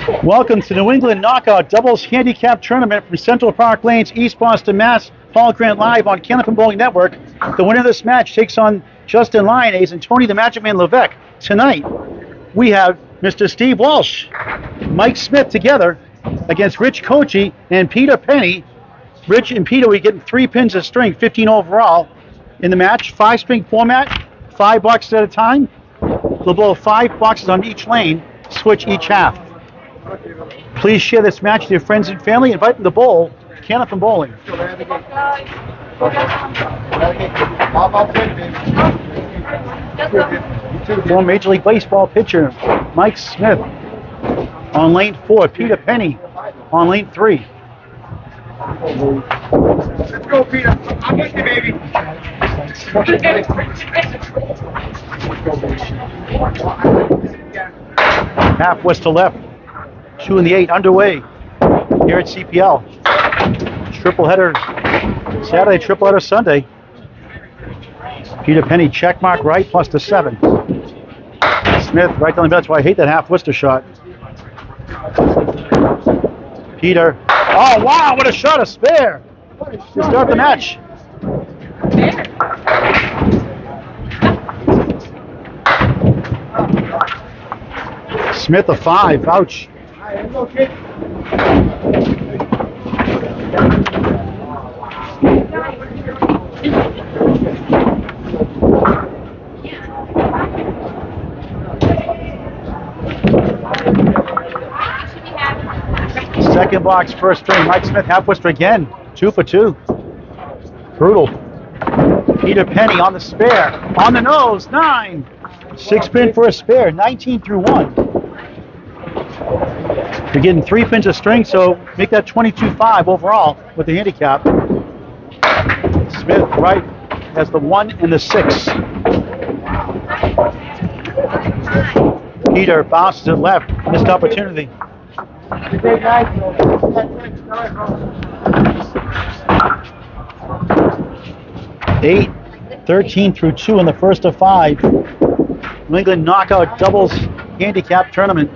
Welcome to New England Knockout Doubles Handicap Tournament from Central Park Lanes, East Boston, Mass. Paul Grant live on Candlepin Bowling Network. The winner of this match takes on Justin Lyonnaise and Tony the Magic Man Levesque. Tonight, we have Mr. Steve Walsh, Mike Smith together against Rich Cocchi and Peter Penney. Rich and Peter, we get 3 pins of string, 15 overall in the match. 5-string format, 5 boxes at a time. We'll blow 5 boxes on each lane, switch each half. Please share this match with your friends and family. Invite them to bowl, Candlepin Bowling. Former Major League Baseball pitcher Mike Smith on lane 4. Peter Penney on lane 3. Let's go, Peter. I'm with you, baby. Half west to left. 2 in the 8 underway here at CPL. Triple header Saturday, triple header Sunday. Peter Penney check mark right plus the 7. Smith right down the middle. That's why I hate that half Worcester shot. Peter. Oh wow, what a shot, a spare to start the match. Smith a 5. Ouch. Second box, first string. Mike Smith, half Worcester again. 2 for 2. Brutal. Peter Penney on the spare. On the nose, 9. 6 pin for a spare, 19 through 1. You're getting 3 pins of string, so make that 22-5 overall with the handicap. Smith right has the 1 and the 6. Peter bounces it left, missed opportunity. 8, 13 through 2 in the first of 5. New England Knockout Doubles Handicap Tournament.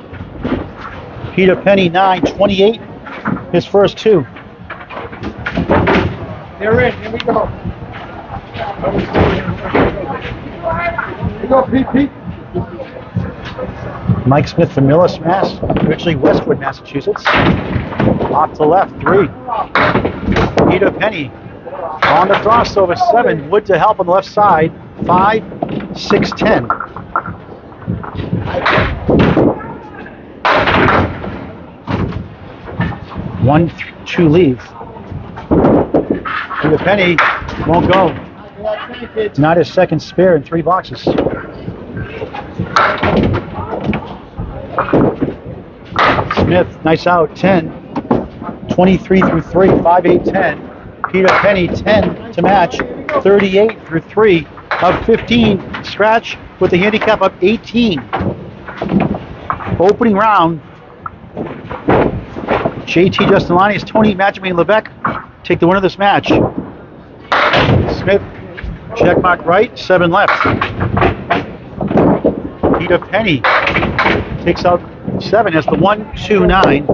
Peter Penney 9, 28, his first 2. They're in. Here we go. Here we go, Pete. Mike Smith from Millis, Mass. Originally Westwood, Massachusetts. Off to left, 3. Peter Penney on the crossover, 7. Wood to help on the left side, 5, 6, 10. One, 2 leave. Peter Penney won't go. Not his second spare in 3 boxes. Smith, nice out, 10. 23 through 3, 5, 8, 10. Peter Penney, 10 to match. 38 through 3 of 15. Scratch with the handicap up 18. Opening round. JT Justin Lyonnaise, Tony Magic Man Levesque take the winner of this match. Smith, check mark right, 7 left. Peter Penney takes out 7 as the 1, 2, 9.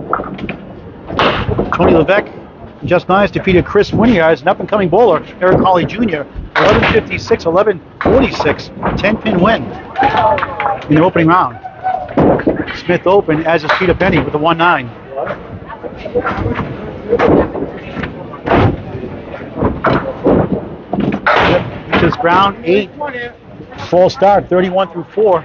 Tony Levesque, Justin Lyonnaise defeated Chris Winiard as an up-and-coming bowler, Eric Hawley Jr. 11:56, 11:46, 10-pin win in the opening round. Smith open, as is Peter Penney with the 1-9. This is round 8. Full start, 31 through 4.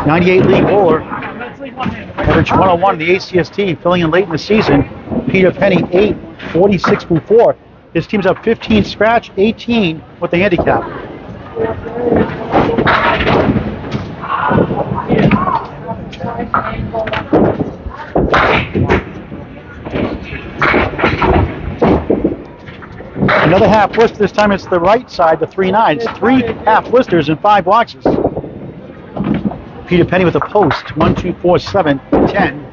98 league bowler. Average 101 in the ACST, filling in late in the season. Peter Penney, 8, 46 through 4. His team's up 15 scratch, 18 with the handicap. Another half Worcester, this time it's the right side, the 3-9s. 3 half Worcesters in 5 boxes. Peter Penney with a post, 1, 2, 4, 7, 10.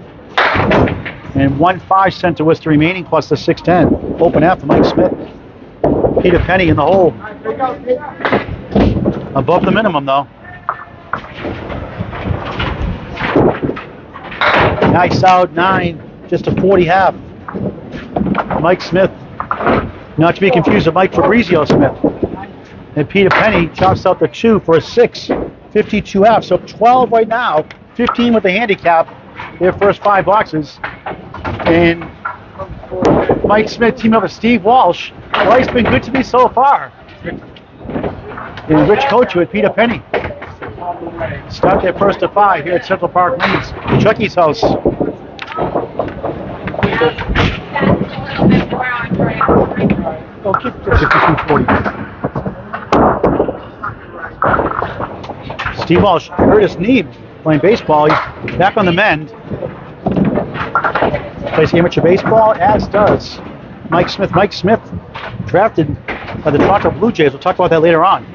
And 1 5-cent Worcester remaining plus the 6-10. Open half for Mike Smith. Peter Penney in the hole. Above the minimum though. Nice out, 9, just a 40 half. Mike Smith, not to be confused with Mike Fabrizio Smith. And Peter Penney chops out the 2 for a 6, 52 half. So 12 right now, 15 with the handicap, their first 5 boxes. And Mike Smith teaming up with Steve Walsh. Life's been good to me so far. And Rich Cocchi with Peter Penney. Start their first of 5 here at Central Park Lanes, Chucky's house. Oh, keep it 52-40. Steve Walsh hurt his knee playing baseball. He's back on the mend. Plays amateur baseball, as does Mike Smith. Mike Smith, drafted by the Toronto Blue Jays. We'll talk about that later on.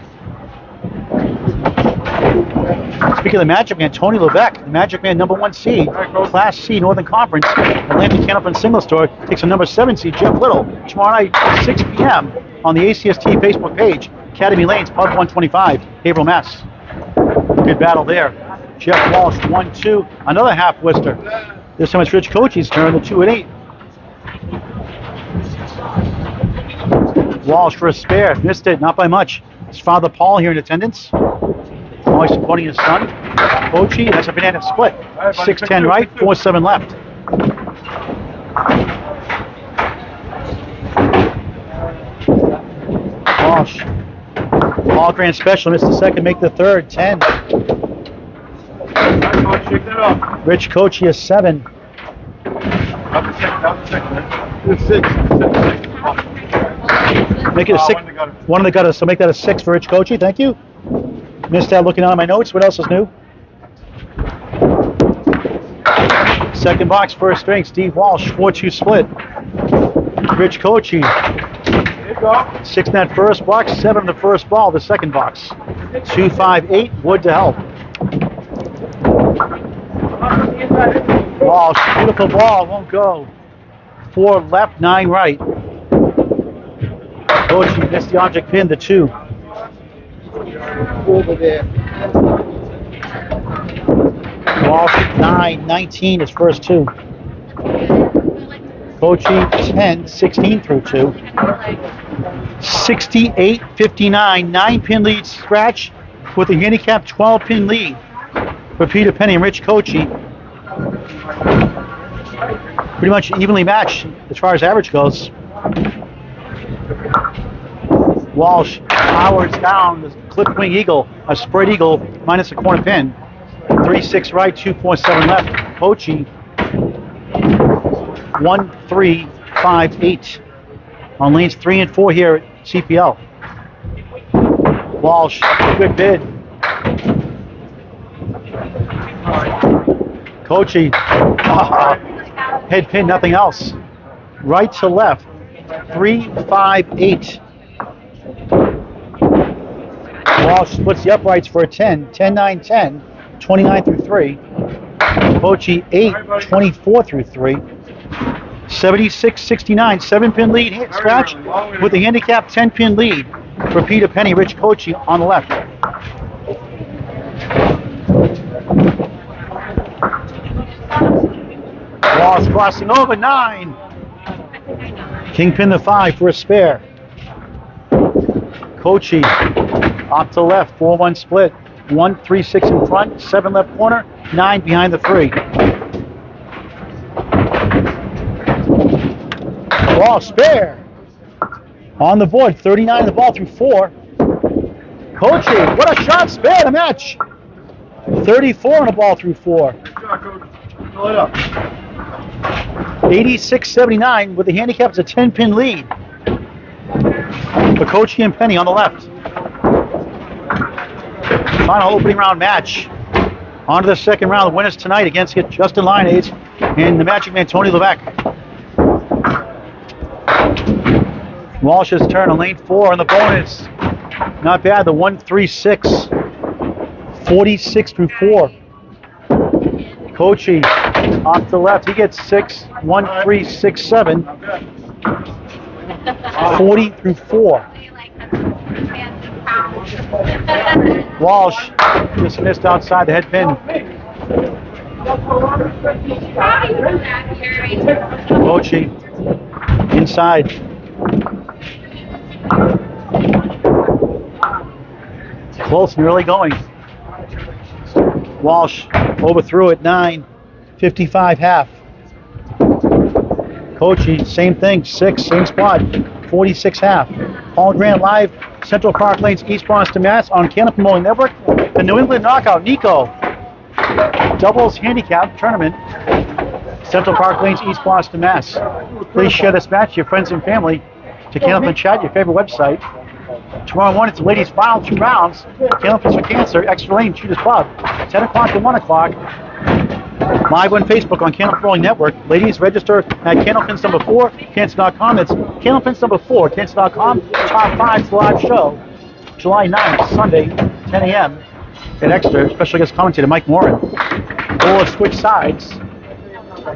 Speaking of the Magic Man, Tony Levesque, the Magic Man #1 seed, Class C Northern Conference, Atlantic Candlepin Single Store, takes a #7 seed, Jeff Little, tomorrow night, 6 p.m. on the ACST Facebook page, Academy Lanes, Pub 125, Haverhill, Mass. Good battle there. Jeff Walsh, 1-2, another half Worcester. This time it's Rich Cocchi's turn, the 2 and 8. Walsh for a spare, missed it, not by much. His father Paul here in attendance. Always supporting his son. Cocchi, that's a banana split. 6-10 right, 4-7 left. Walsh. All grand special, missed the second, make the third, 10. Rich Cocchi is 7. Make it a 6. One of the gutters, so make that a 6 for Rich Cocchi, thank you. Missed out looking on my notes. What else is new? Second box, first string, Steve Walsh, 4-2 split. Rich Cocchi. 6 in that first box, 7 in the first ball, the second box. 2-5-8, Wood to help. Walsh, beautiful ball, won't go. 4 left, 9 right. Cocchi missed the object pin, the 2. Over there. Walsh 9-19 his first 2. Cocchi 10-16 through 2. 68-59, 9-pin lead scratch with a handicap 12-pin lead for Peter Penney and Rich Cocchi. Pretty much evenly matched as far as average goes. Walsh powers down the clip wing eagle, a spread eagle minus a corner pin. 3-6 right, 2-4-7 left. Cocchi 1-3-5-8 on lanes 3 and 4 here at CPL. Walsh, good bid. Cocchi, head pin, nothing else. Right to left, 3-5-8. Walsh splits the uprights for a 10, 10-9-10, 29 through 3. Cocchi 8, 24 through 3. 76-69, 7-pin lead scratch with the handicap 10-pin lead for Peter Penney, Rich Cocchi on the left. Walsh crossing over, 9. Kingpin the 5 for a spare. Cocchi off to left, 4-1 split. 1-3-6 in front, 7 left corner, 9 behind the 3. Ball spare. On the board, 39 the ball through 4. Cocchi, what a shot, spare the match. 34 on the ball through 4. 86-79 with the handicaps a 10-pin lead for Cocchi and Penney on the left. Final opening round match. On to the second round. The winners tonight against Justin Lyonades and the Magic Man Tony Levesque. Walsh's turn on lane 4 on the bonus. Not bad, the 1-3-6. 46 through 4. Cocchi off the left. He gets 6. 1-3-6-7. 40 through 4. Walsh just missed outside the head pin. Cocchi inside. Close and really going. Walsh overthrew it 9:55 half. Cocchi, same thing, 6, same spot, 46 half. Paul Grant live, Central Park Lanes, East Boston, Mass. On Candlepin Bowling Network. The New England Knockout, Neko. Doubles Handicap Tournament, Central Park Lanes, East Boston, Mass. Please share this match to your friends and family. To Candlepin Chat, your favorite website. Tomorrow morning, it's the ladies' final 2 rounds. Candlepins for Cancer, Extra Lane, Shooters Club. 10 o'clock to 1 o'clock. Live on Facebook on Candlepin Bowling Network. Ladies, register at Candlepins number 4, Cancer.com. It's Candlepins number 4, Cancer.com. Top 5's the live show. July 9th, Sunday, 10 a.m. at Exeter. Special guest commentator Mike Moran. Bowlers switch sides.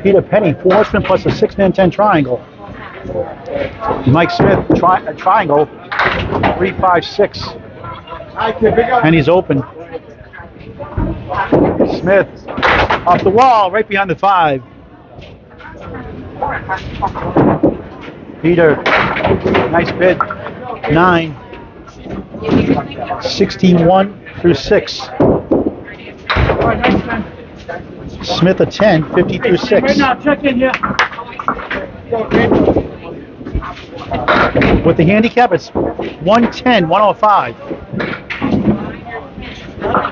Peter Penney, 4 horsemen plus a 6-man 10 triangle. Mike Smith, triangle, 3-5-6. Penny's open. Smith off the wall, right behind the 5. Peter, nice bid. 9, 61 through 6. Smith a 10, 50 through 6. Right now, check in here. With the handicap, it's 110, 105.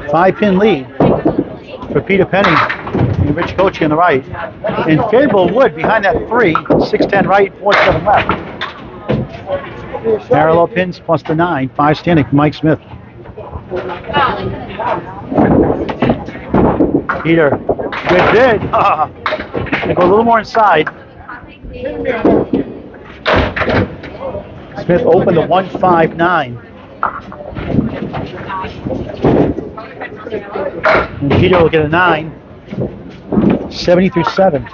5-pin lead for Peter Penney and Rich Cocchi on the right. And Fayetteville Wood behind that 3, 6-10 right, 4-7 left. Parallel pins plus the 9, 5 standing for Mike Smith. Peter, good bid. They go a little more inside. Smith opened the 159. And Peter will get a 9. 70 through 7.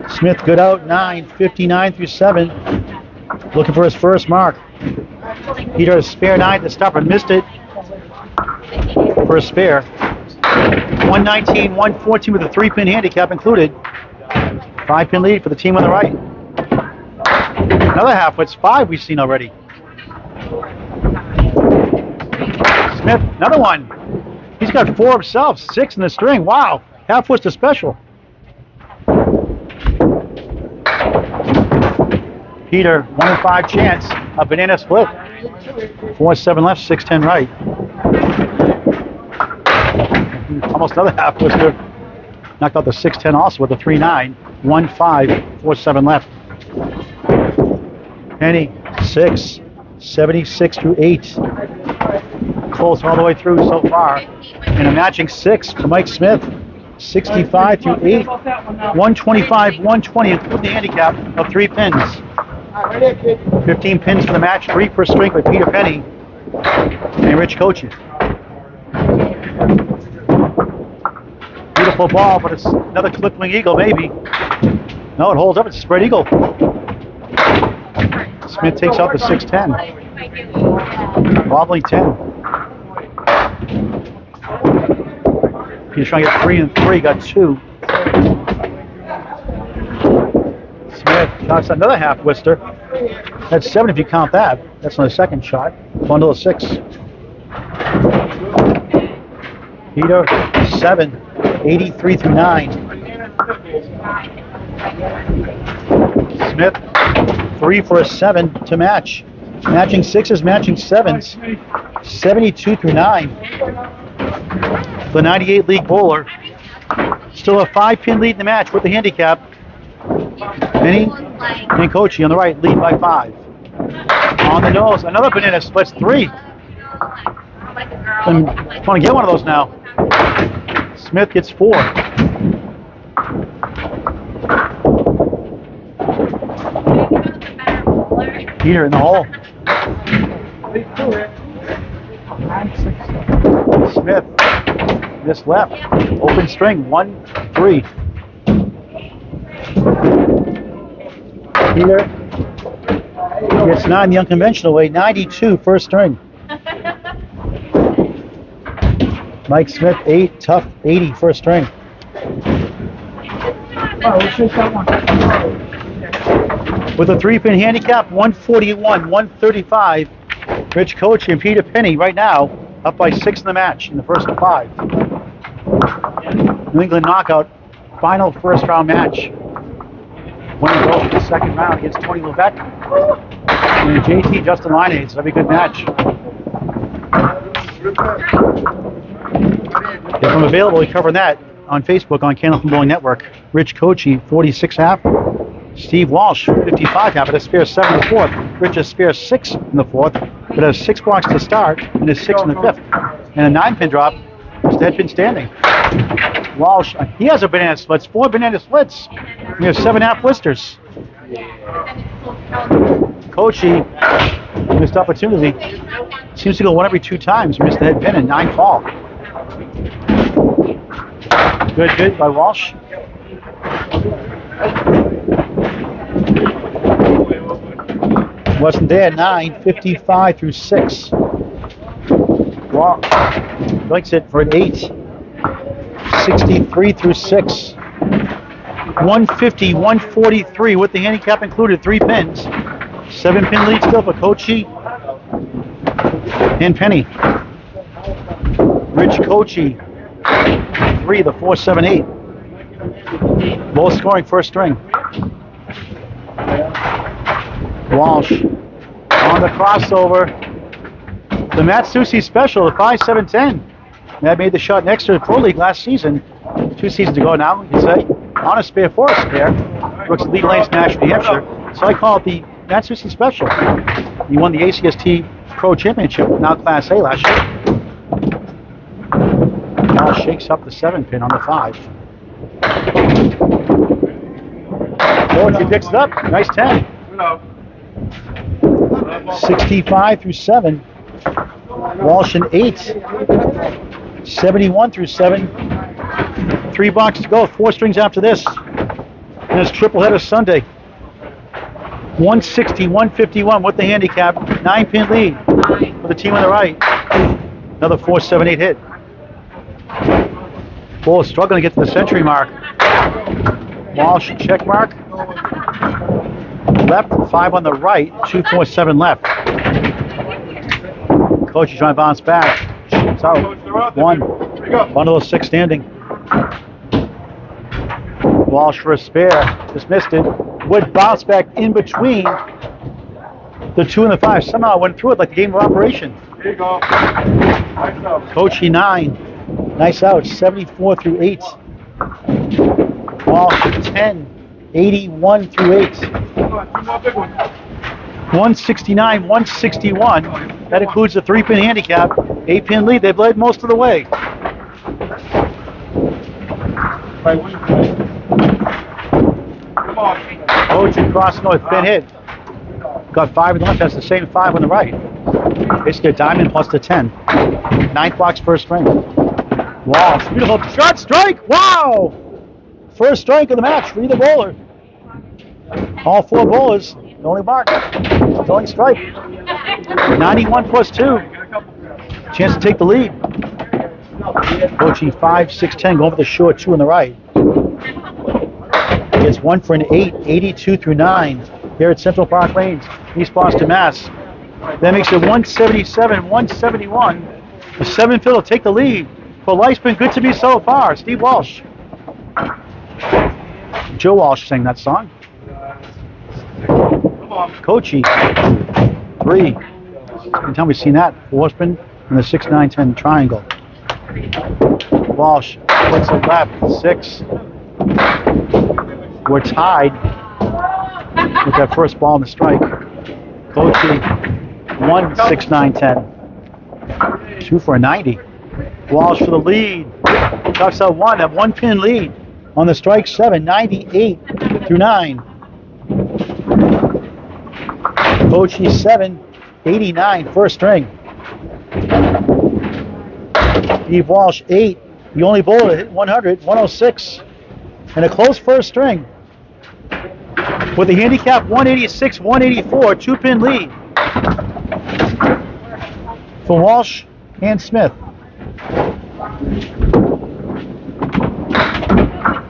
Smith good out 9. 59 through 7. Looking for his first mark. Peter has spare 9 to stop and missed it for a spare. 119, 114 with a 3-pin handicap included. 5-pin lead for the team on the right. Another half, it's 5 we've seen already. Smith, another one. He's got 4 himself, 6 in the string. Wow, half was the special. Peter, 1 in 5 chance, a banana split. 4-7 left, 6-10 right. Almost another half was there. Knocked out the 6-10 also with a 3-9. 1-5, 4-7 left. Penny, 6, 76 through 8. Close all the way through so far. And a matching 6 for Mike Smith. 65 through 8. 125, 120, including the handicap of 3 pins. 15 pins for the match, 3 per string with Peter Penney and Rich Cocchi. Beautiful ball, but it's another clipping eagle, maybe. No, it holds up. It's a spread eagle. Smith takes out the 6-10. Wobbling 10. He's trying to get 3 and 3, got 2. Smith shots another half twister. That's 7 if you count that. That's on the second shot. Bundle of 6. Peter, 7, 83 through 9. Smith, 3 for a 7 to match. Matching 6s, matching 7s. 72 through 9. The 98 league bowler. Still a 5-pin lead in the match with the handicap. Penny and Cocchi on the right, lead by 5. On the nose, another banana splits 3. I'm going to get one of those now. Smith gets 4. Peter in the hole. Smith, this left. Open string, 1, 3. Peter gets 9 the unconventional way, 92 first string. Mike Smith, 8, tough 80, first string. With a 3-pin handicap, 141, 135. Rich Cocchi and Peter Penney right now up by 6 in the match in the first of 5. New England knockout, final first round match. Winner goes for the second round against Tony Levesque and JT Justin Lineades. That'll be a good match. If I'm available, we cover that on Facebook on Candlepin Bowling Network. Rich Cocchi, 46.5. Steve Walsh, 55.5 at a spare 7 in the 4th. Rich a spare 6 in the 4th, but has 6 blocks to start and is 6 in the 5th. And a 9-pin drop, just head pin standing. Walsh, he has a banana splits, 4 banana splits. We have 7.5 blisters. Cocchi, missed opportunity. Seems to go 1 every 2 times. Missed the head pin and 9 fall. Good by Walsh. Wasn't there, 9, 55 through 6. Walsh likes it for an 8. 63 through 6. 150, 143 with the handicap included, 3 pins. 7-pin lead still for Cocchi and Penney. Rich Cocchi, 3, the 4, 7, 8. Both scoring first string. Walsh on the crossover. The Matsusi special, the 5, 7, 10. Matt made the shot next to the Pro League last season. 2 seasons ago now, you can say. On a spare, for a spare. Brooks lead lanes National New Hampshire. So I call it the Matsusi special. He won the ACST Pro Championship, now Class A last year. Now shakes up the 7-pin on the 5. Cocchi picks it up. Nice 10. 65 through 7. Walsh an 8. 71 through 7. 3 blocks to go. 4 strings after this. And it's triple header Sunday. 160, 151 with the handicap. 9-pin lead for the team on the right. Another 4, 7, 8 hit. Bull struggling to get to the century mark. Walsh check mark. Left, 5 on the right. 2, 4, 7 left. Coach is trying to bounce back. It's out. 1. Bundle of 6 standing. Walsh for a spare. Just missed it. Would bounce back in between the 2 and the 5. Somehow went through it like the game of operation. There you go. Nice out. Cocchi 9. Nice out. 74 through 8. Walsh 10. 81 through 8. 169, 161. That includes the 3-pin handicap. 8-pin lead. They've led most of the way. Cocchi crossing with pin hit. Got 5 on the left. That's the same 5 on the right. Basically a diamond plus the 10. 9th box first string. Walsh, beautiful shot, strike. Wow! First strike of the match for either bowler. All 4 bowlers. The only mark. The only strike. 91 plus 2. Chance to take the lead. Cocchi 5, 6, 10. Going for the short 2 on the right. Gets 1 for an 8. 82 through 9. Here at Central Park Lanes, East Boston, Mass. That makes it 177, 171. The 7-fill will take the lead. For life's been good to me so far. Steve Walsh. Joe Walsh sang that song. Cocchi, 3. Anytime we've seen that, 4 spin and the 6, 9, 10 triangle. Walsh puts it left, 6. We're tied with that first ball in the strike. Cocchi, 1, 6, 9, 10. 2 for a 90. Walsh for the lead. Chucks out 1, that 1-pin lead on the strike 7, 98 through 9. Cocchi 7, 89, first string. Steve Walsh 8, the only bowler to hit 100, 106. And a close first string. With the handicap 186, 184, 2-pin lead for Walsh and Smith.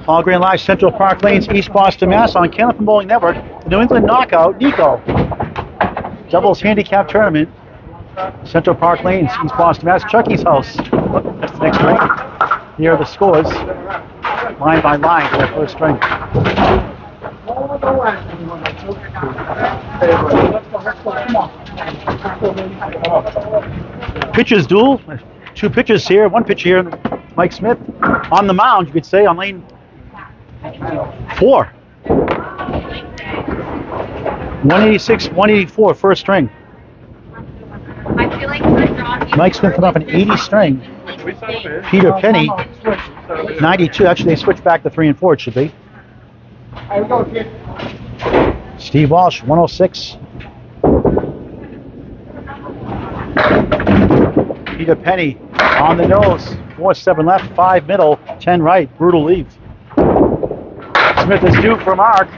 All Grand Live, Central Park Lanes, East Boston, Mass. On Candlepin Bowling Network, the New England Knockout, Neko. Doubles handicap tournament, Central Park Lanes, East Boston, Mass. Cocchi's house. That's the next ring. Here are the scores, line by line for the first string. Pitchers duel. 2 pitchers here. 1 pitcher here. Mike Smith on the mound, you could say, on lane 4. 186, 184, first string. Mike Smith coming off an 80 string. Peter Penney, 92. Actually, they switched back to 3 and 4, it should be. Steve Walsh, 106. Peter Penney on the nose. 4-7 left, 5 middle, 10 right. Brutal lead. Smith is due for a mark.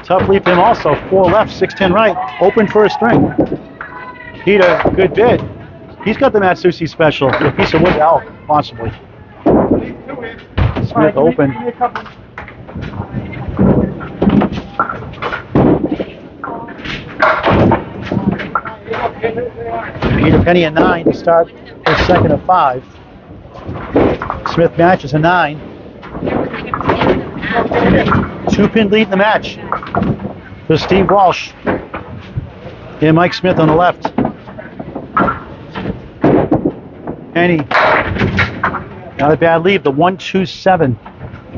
Tough lead for him also. 4 left, 6-10 right. Open first string. Peter, good bid. He's got the Matsushi special. A piece of wood elk, possibly. Smith open. Peter Penney a 9 to start his second of 5. Smith matches a 9. 2-pin lead in the match for Steve Walsh and Mike Smith on the left. Penny, not a bad lead. The 1-2-7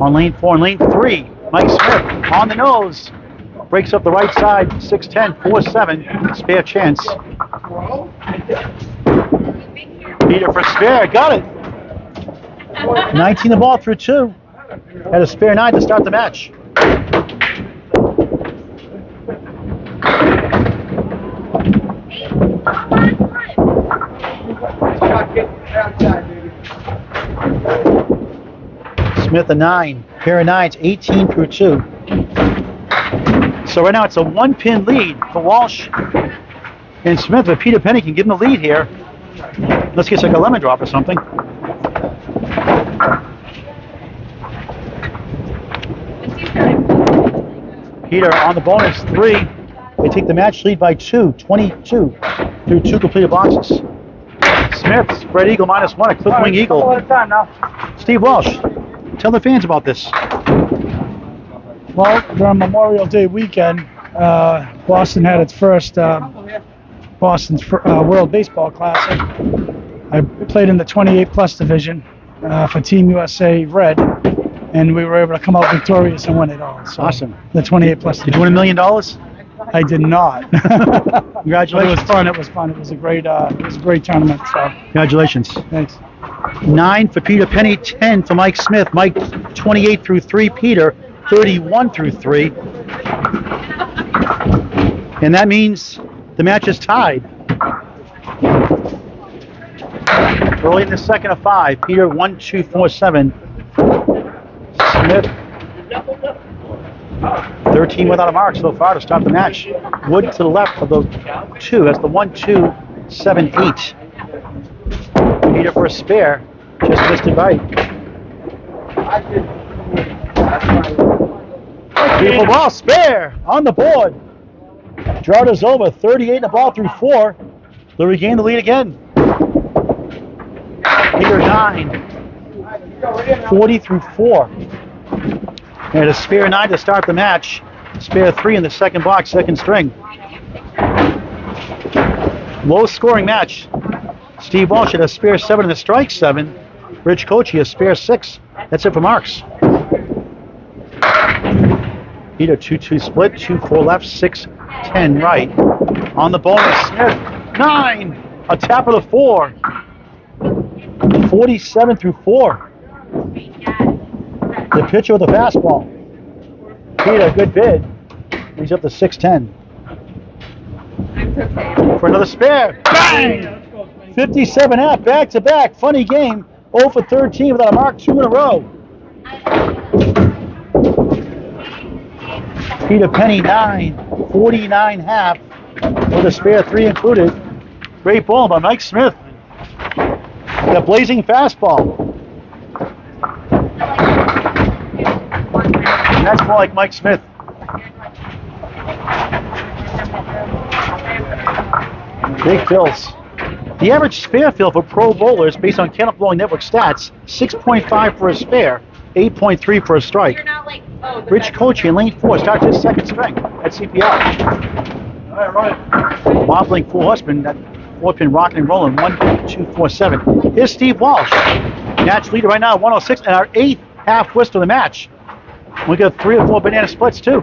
on lane 4 and lane 3. Mike Smith on the nose. Breaks up the right side, 6-10, 4-7, spare chance. Peter for spare, got it. 19 the ball through 2. Had a spare 9 to start the match. Smith a 9, pair of 9s, 18 through 2. So right now it's a 1-pin lead for Walsh and Smith, but Peter Penney can give him the lead here. Let's get like a lemon drop or something. Peter on the bonus 3. They take the match lead by 2, 22 through 2 completed boxes. Smith, spread eagle -1, a clip wing eagle. Steve Walsh, tell the fans about this. Well, during Memorial Day weekend, Boston had its first Boston's World Baseball Classic. I played in the 28 plus division for Team USA Red, and we were able to come out victorious and win it all. So Awesome. The 28 plus division. Did you win $1 million? I did not. Congratulations. But it was fun. It was fun. It was a great tournament. So Congratulations. thanks. 9 for Peter Penney, 10 for Mike Smith. Mike 28 through 3, Peter 31 through 3. And that means the match is tied. Early in the second of 5, Peter 1-2-4-7. Smith 13 without a mark so far to start the match. Wood to the left of the 2. That's the 1-2-7-8. Peter for a spare. Just missed it right. Beautiful ball, spare on the board. Drought is over. 38 in the ball through 4. They'll regain the lead again. Peter 9. 40 through 4. And a spare 9 to start the match. Spare 3 in the second box, second string. Low scoring match. Steve Walsh had a spare 7 and a strike 7. Rich Cocchi a spare 6. That's it for marks. Peter 2-2 split, 2-4 left, 6-10 right. On the bonus, Smith 9. A tap of the 4. 47 through 4. The pitcher with the fastball. Peter, good bid. He's up to 6-10. For another spare. Bang! 57-half, back-to-back. Funny game. 0 for 13 without a mark, 2 in a row. Peter Penney, 9. 49-half with a spare 3 included. Great ball by Mike Smith. The blazing fastball. And that's more like Mike Smith. Big fills. The average spare fill for pro bowlers based on Candlepin Bowling Network stats, 6.5 for a spare, 8.3 for a strike. Rich Cocchi in lane 4 starts his second string at CPL. All right. Wobbling 4 horsemen, that 4-pin rocking and rolling, 1, 2, 4, 7. Here's Steve Walsh. Match leader right now, 106, and our 8th half twist of the match. We got 3 or 4 banana splits too.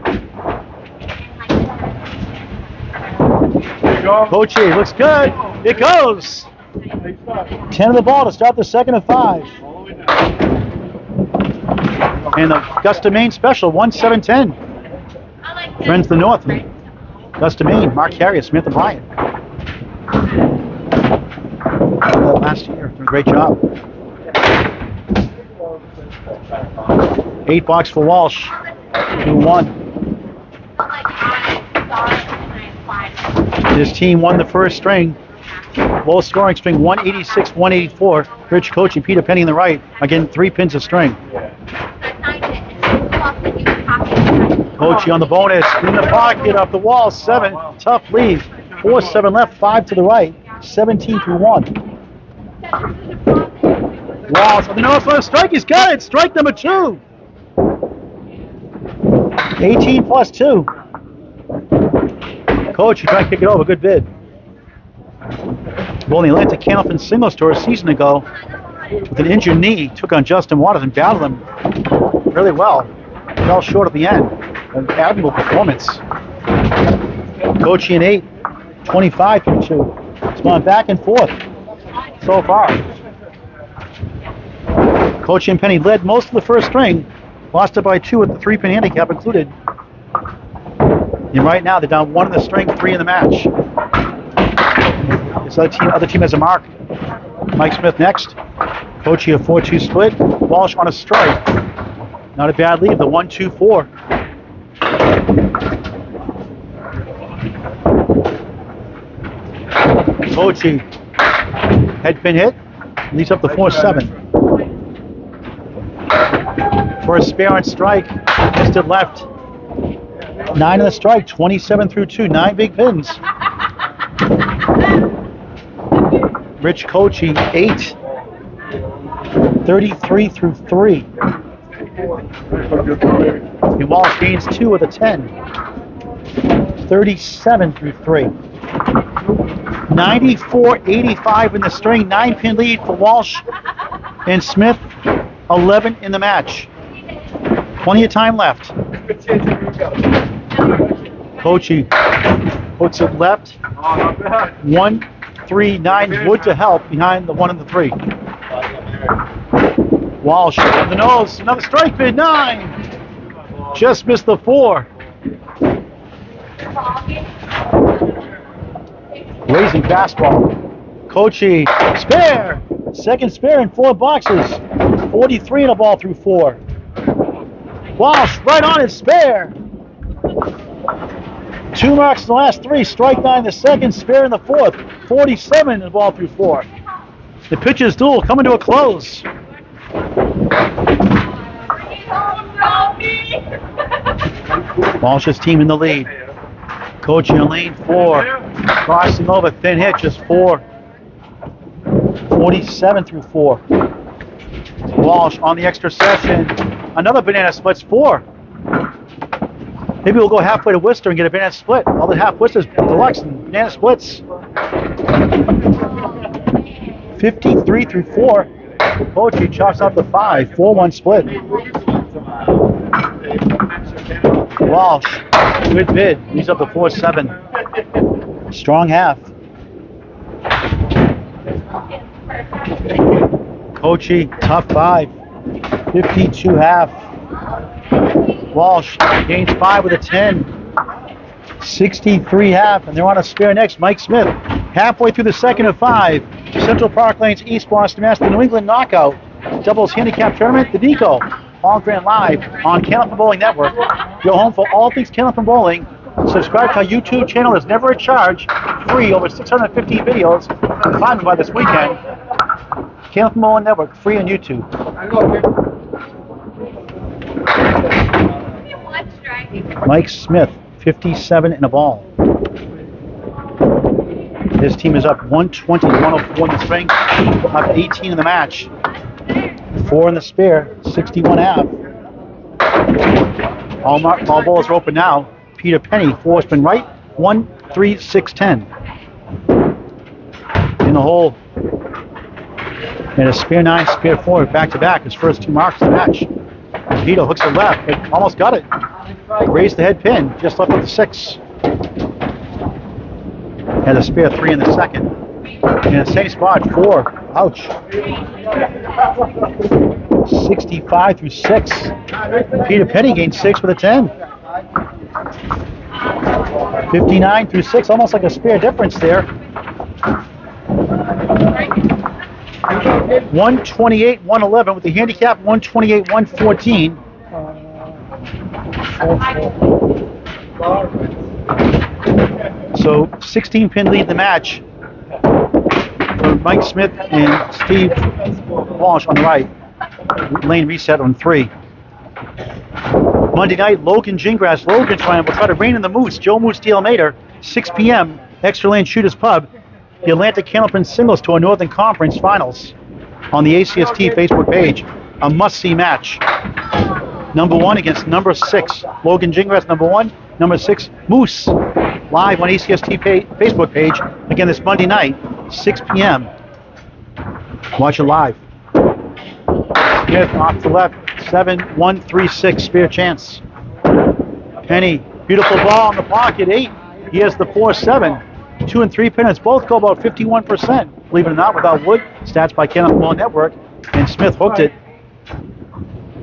Cocchi looks good. It goes. 10 of the ball to start the second of 5. And the Augusta, Maine special, 1-7-10. Friends to the north. Augusta, Maine, Mark Harriet, Samantha Bryant. Last year, doing a great job. 8 box for Walsh, 2-1. His team won the first string. Low scoring string, 186, 184. Rich Cocchi, Peter Penney in the right. Again, 3 pins of string. Cocchi on the bonus, in the pocket, off the wall, 7. Tough lead. 4-7 left, 5 to the right. 17 through 1. Walsh on the north side strike. He's got it. Strike number 2. 18 plus 2. Cocchi trying to kick it over. Good bid. Well, the Atlantic Candlepin singles tour a season ago with an injured knee, took on Justin Waters and battled him really well. Fell short at the end. An admirable performance. Cocchi in 8, 25 through 2. It's gone back and forth so far. Cocchi and Penney led most of the first string, lost it by 2 with the 3-pin handicap included. And right now they're down 1 in the string, 3 in the match. This other team has a mark. Mike Smith next. Cocchi a 4-2 split. Walsh on a strike. Not a bad lead, the 1-2-4. Cocchi, head pin hit, leads up the 4-7. For a spare on strike, missed it left. 9 in the strike, 27 through 2, 9 big pins. Rich Cocchi, 8, 33 through 3. And Walsh gains 2 with a 10, 37 through 3. 94-85 in the string, 9-pin lead for Walsh and Smith, 11 in the match. Plenty of time left. Cocchi puts it left. 1, 3, 9. Wood to help behind the 1 and the 3. Walsh on the nose. Another strike bid. 9. Just missed the 4. Raising fastball. Cocchi spare. Second spare in 4 boxes. 43 in a ball through 4. Walsh right on it, spare. 2 marks in the last 3. Strike 9 the second, spare in the 4th. 47 in the ball through 4. The pitcher's duel coming to a close. Walsh's team in the lead. Cocchi in lane 4. Crossing over, thin hit, just 4. 47 through 4. Walsh on the extra session. Another banana splits 4. Maybe we'll go halfway to Worcester and get a banana split. All the half Worcesters, deluxe and banana splits. 53 through 4. Cocchi chops up the 5. 4-1 split. Walsh, good bid. He's up to 4-7. Strong half. Cocchi, tough 5. 52 half. Walsh gains 5 with a 10. 63 half, and they're on a spare next. Mike Smith, halfway through the second of 5. Central Park Lane's East Boston, Mass. The New England Knockout Doubles Handicap Tournament, the Neko. All Grant live on Candlepin Bowling Network. Your home for all things Candlepin Bowling. Subscribe to our YouTube channel. There's never a charge. Free, over 650 videos. Find me by this weekend. Candlepin Bowling Network, free on YouTube. Mike Smith, 57 and a ball. His team is up 120-104 in the string, up 18 in the match. 4 in the spare, 61 half. All balls are open now. Peter Penney, 4 spin right, 1, 3, 6, 10. In the hole. And a spare 9, spare 4, back to back. His first 2 marks of the match. Peter hooks it left, but almost got it. Raised the head pin, just left with the 6. Had a spare 3 in the second. In the same spot, 4. Ouch. 65 through 6. Peter Penney gained 6 with a 10. 59 through 6, almost like a spare difference there. 128, 111 with the handicap, 128, 114. So 16 pin lead in the match for Mike Smith and Steve Walsh on the right. Lane reset on 3. Monday night, Logan Gingras. Logan will try to rein in the Moose. Joe Moose de Almeida, 6 p.m. Extra Lane Shooters Pub. The Atlantic Candlepin Singles Tour Northern Conference Finals on the ACST Facebook page. A must-see match. Number 1 against number 6. Logan Gingras, number 1. Number 6, Moose. Live on ACST Facebook page. Again, this Monday night, 6 p.m. Watch it live. Smith off the left, 7, 1, 3, 6, spare chance. Penny, beautiful ball in the pocket, 8. He has the 4, 7. 2 and 3 pin. Both go about 51%. Believe it or not, without wood. Stats by Candlepin Bowling Network. And Smith hooked it.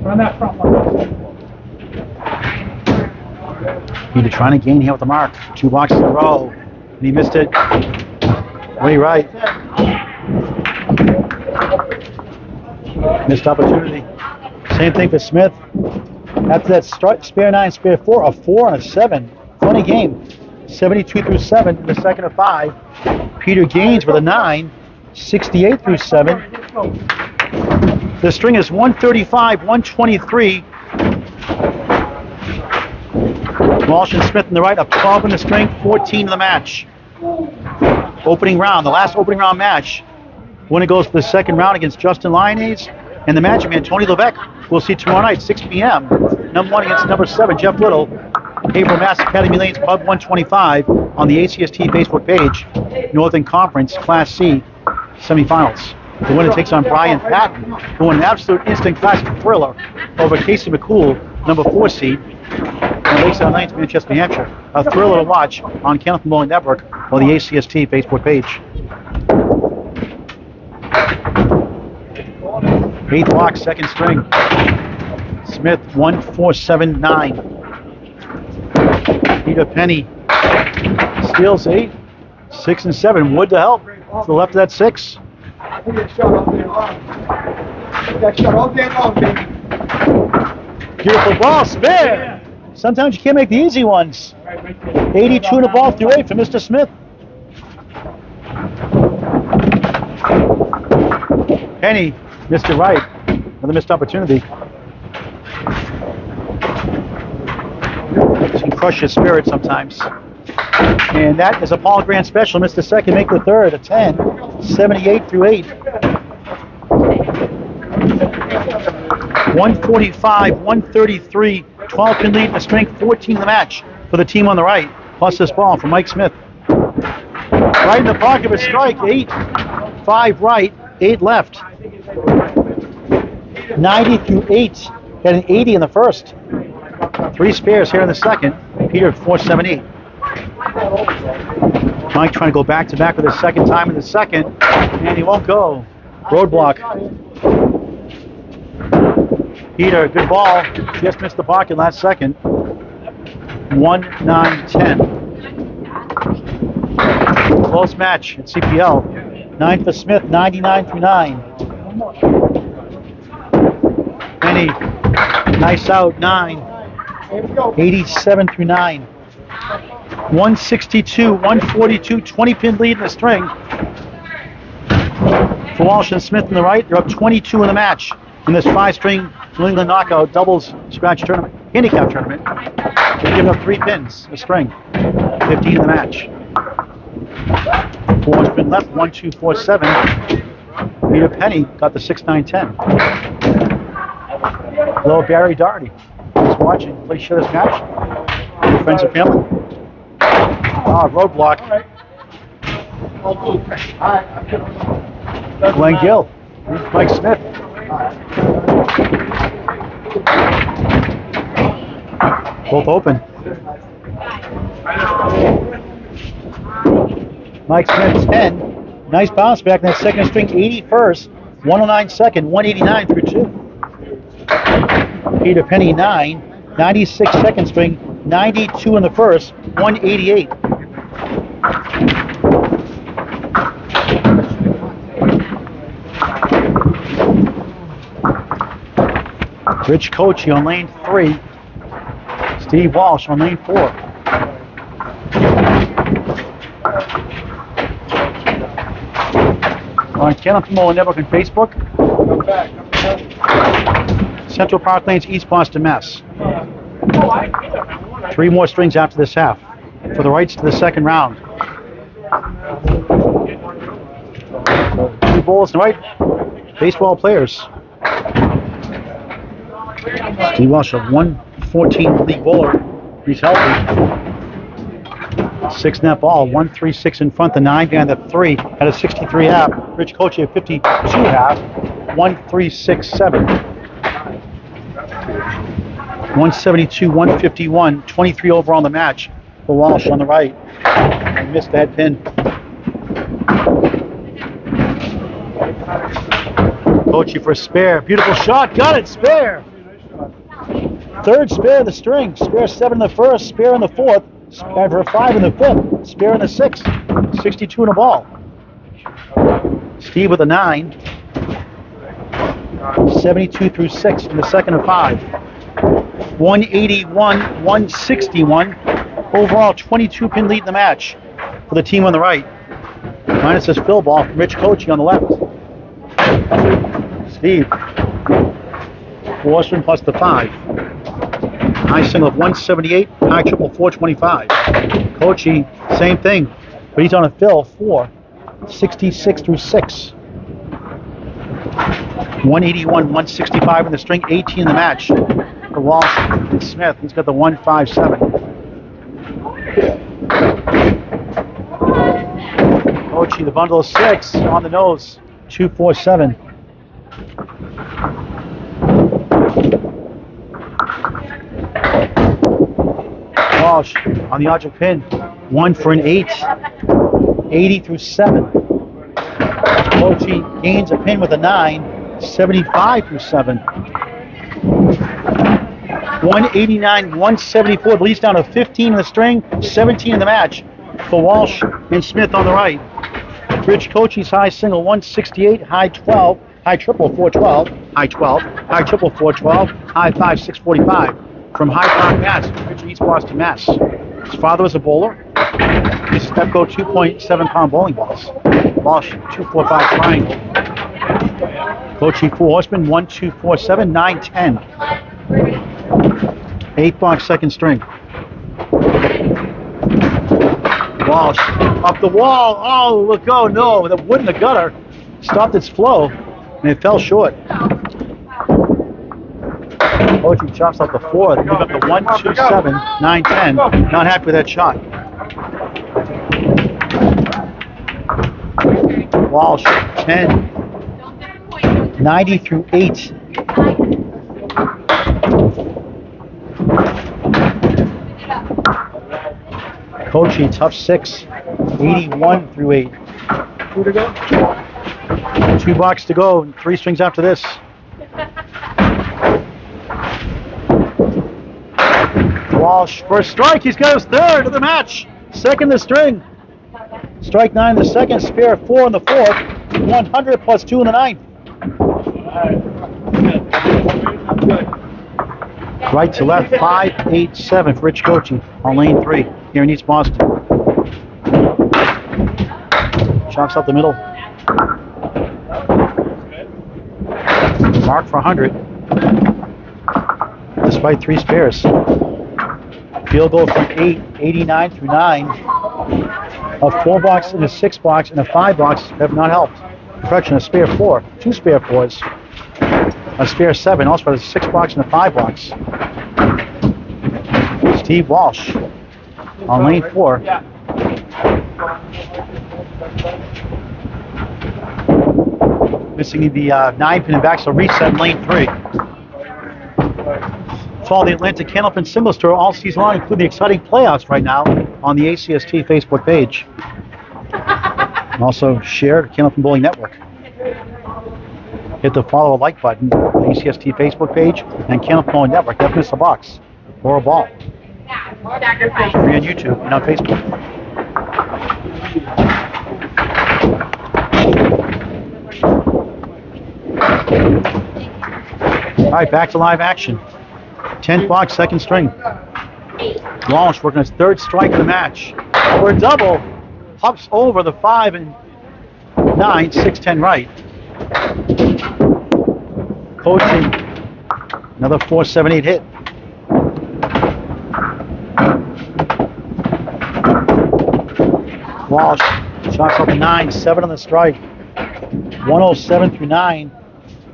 Run that front line. Peter trying to gain here with the mark. 2 boxes in a row. And he missed it. Way right. Missed opportunity. Same thing for Smith. After that spare 9, spare 4, a 4 and a 7. Funny game. 72 through 7 in the second of 5. Peter gains with a 9. 68 through 7. The string is 135, 123. Walsh and Smith in the right, up 12 in the string, 14 in the match. Opening round, the last opening round match. Winner goes to the second round against Justin Lyonnaise. And the magic man, Tony Levesque, we'll see tomorrow night, 6 p.m. Number 1 against number 7, Jeff Little. April Mass Academy Lanes Pub 125 on the ACST Facebook page. Northern Conference Class C semifinals. The winner takes on Brian Patton, who won an absolute instant classic thriller over Casey McCool, number 4 seed, and Lakeside Lanes, Manchester, New Hampshire. A thriller to watch on Candlepin Bowling Network or the ACST Facebook page. 8th block, second string. Smith 1-4-7-9. Peter Penney steals 8, 6 and 7. Wood to help to the left of that 6. Beautiful ball, spare. Sometimes you can't make the easy ones. 82 and a ball through 8 for Mr. Smith. Penny missed it right. Another missed opportunity. You can crush your spirit sometimes. And that is a Paul Grant special. Missed the second, make the third. A 10. 78 through 8. 145, 133. 12 pin lead in the string. 14 in the match for the team on the right. Plus this ball from Mike Smith. Right in the pocket of a strike. 8. 5 right. 8 left. 90 through 8. Had an 80 in the first. 3 spares here in the second. Peter 4-7-8. Mike trying to go back to back with his second time in the second, and he won't go. Roadblock. Peter, good ball. Just missed the pocket last second. 1-9-10. Close match at CPL. 9 for Smith, 99 through 9. Penny, nice out, 9. 87 through 9. 162, 142, 20 pin lead in the string. For Walsh and Smith on the right, they're up 22 in the match in this 5-string New England Knockout doubles scratch tournament, handicap tournament. They've given up 3 pins a string, 15 in the match. For Horseman left, 1-2-4-7. Peter Penney got the 6-9-10. Hello, Barry Doherty. He's watching. Please share this match. Your friends and family. Roadblock. Glenn Gill. Mike Smith. Both open. Mike Smith 10. Nice bounce back in that second string. 81st. 109 second. 189 through 2. Peter Penney 9. 96 second string. 92 in the first. 188. Rich Cocchi on lane 3. Steve Walsh on lane 4. On Candlepin Network and Facebook. Central Park Lanes, East Boston, Mass. 3 more strings after this half for the rights to the second round. 2 bowls and right baseball players. Steve Walsh, a 114 league bowler. He's healthy. 6 net ball, 136 in front. The 9 behind the 3 at a 63 half. Rich Cocchi at 52 half, 136.7. 172, 151, 23 overall in the match for Walsh on the right. He missed that pin. Cocchi for a spare. Beautiful shot. Got it. Spare. Third spare of the string. Spare 7 in the first. Spare in the fourth. Spare for a 5 in the fifth. Spare in the sixth. 62 in a ball. Steve with a 9. 72 through 6 in the second of 5. 181, 161. Overall 22 pin lead in the match for the team on the right. Minus this fill ball from Rich Cocchi on the left. Steve. 4 string plus the 5. High single of 178, high triple 425. Cocchi, same thing, but he's on a fill 4. 66 through 6. 181, 165 in the string, 18 in the match. For Walsh and Smith, he's got the 157. Cocchi, the bundle of 6 on the nose, 247. Walsh on the object pin, 1 for an 8, 80 through 7. Cocchi gains a pin with a 9, 75 through 7. 189, 174, but he's down to 15 in the string, 17 in the match for Walsh and Smith on the right. Rich Cocchi's high single 168, high 12, high triple 412, high 12, high triple 412, high 5 645 from High Park, Mass. Rich East Boston, Mass. His father was a bowler. His Neko 2.7 pound bowling balls. Walsh 245 triangle. Cocchi 4 horsemen 1 2 4 7 9 10. 8 box second string. Walsh up the wall. Oh, look, oh no, the wood in the gutter stopped its flow and it fell short. Cocchi chops out the 4th, move up to 1 2 7 9 10. Not happy with that shot. Walsh 10 90 through 8. Cocchi, tough 6, 81 through 8. 2 box to go, 3 strings after this. Walsh for a strike, he's got his 3rd of the match. 2nd in the string. Strike 9 in the 2nd, spare 4 in the 4th. 100 plus 2 in the 9th. Right to left, 5 8 7 for Rich Cocchi on lane 3 here in East Boston. Chops up the middle. Mark for 100. Despite 3 spares. Field goal from 8, 89 through 9. A 4 box and a 6 box and a 5 box have not helped. Correction, a spare 4, 2 spare 4s, a spare 7, also a 6 box and a 5 box. Steve Walsh on lane 4. Missing the 9-pin and back, so reset in lane 3. Follow the Atlanta Candlepin Singles Tour all season long, including the exciting playoffs right now on the ACST Facebook page. And also share the Candlepin Bowling Network. Hit the follow or like button on the ACST Facebook page and Candlepin Bowling Network. Never miss a box or a ball. Free on YouTube and on Facebook. All right, back to live action. 10th box, second string. Walsh working his 3rd strike of the match. For a double, hops over the 5 and 9, 6-10 right. Cocchi, another 4-7-8 hit. Walsh shots up 9, 7 on the strike. 107 through 9.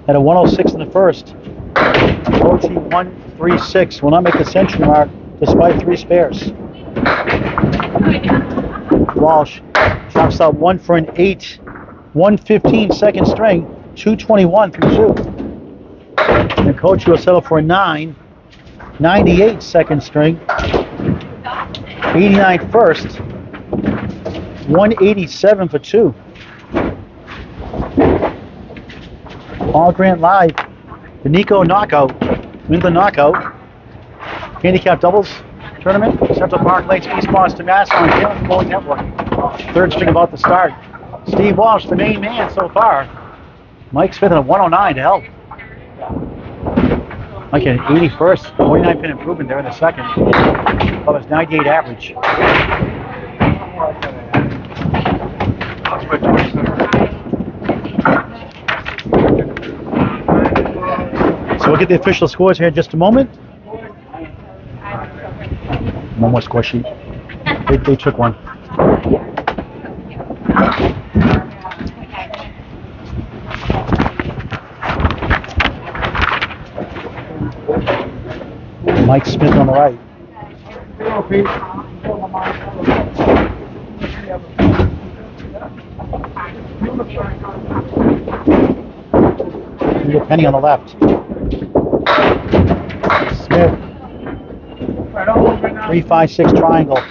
Had a 106 in the first. Cocchi 136 will not make the century mark despite 3 spares. Walsh chops out 1 for an 8, 115 second string, 221 through 2. And Cocchi will settle for a 9, 98 second string, 89 first, 187 for 2. All Grant Live, the Neko knockout, win the knockout. Handicap doubles tournament, Central Park Lakes, East Boston, Mass. on Candlepin Bowling Network. 3rd string about to start. Steve Walsh, the main man so far. Mike Smith in a 109 to help. Mike an 81st, 49-pin improvement there in the second. Above his 98 average. So we'll get the official scores here in just a moment. One more score sheet. They took one. Mike Smith on the right. Penney on the left. Smith. 3-5-6 triangle.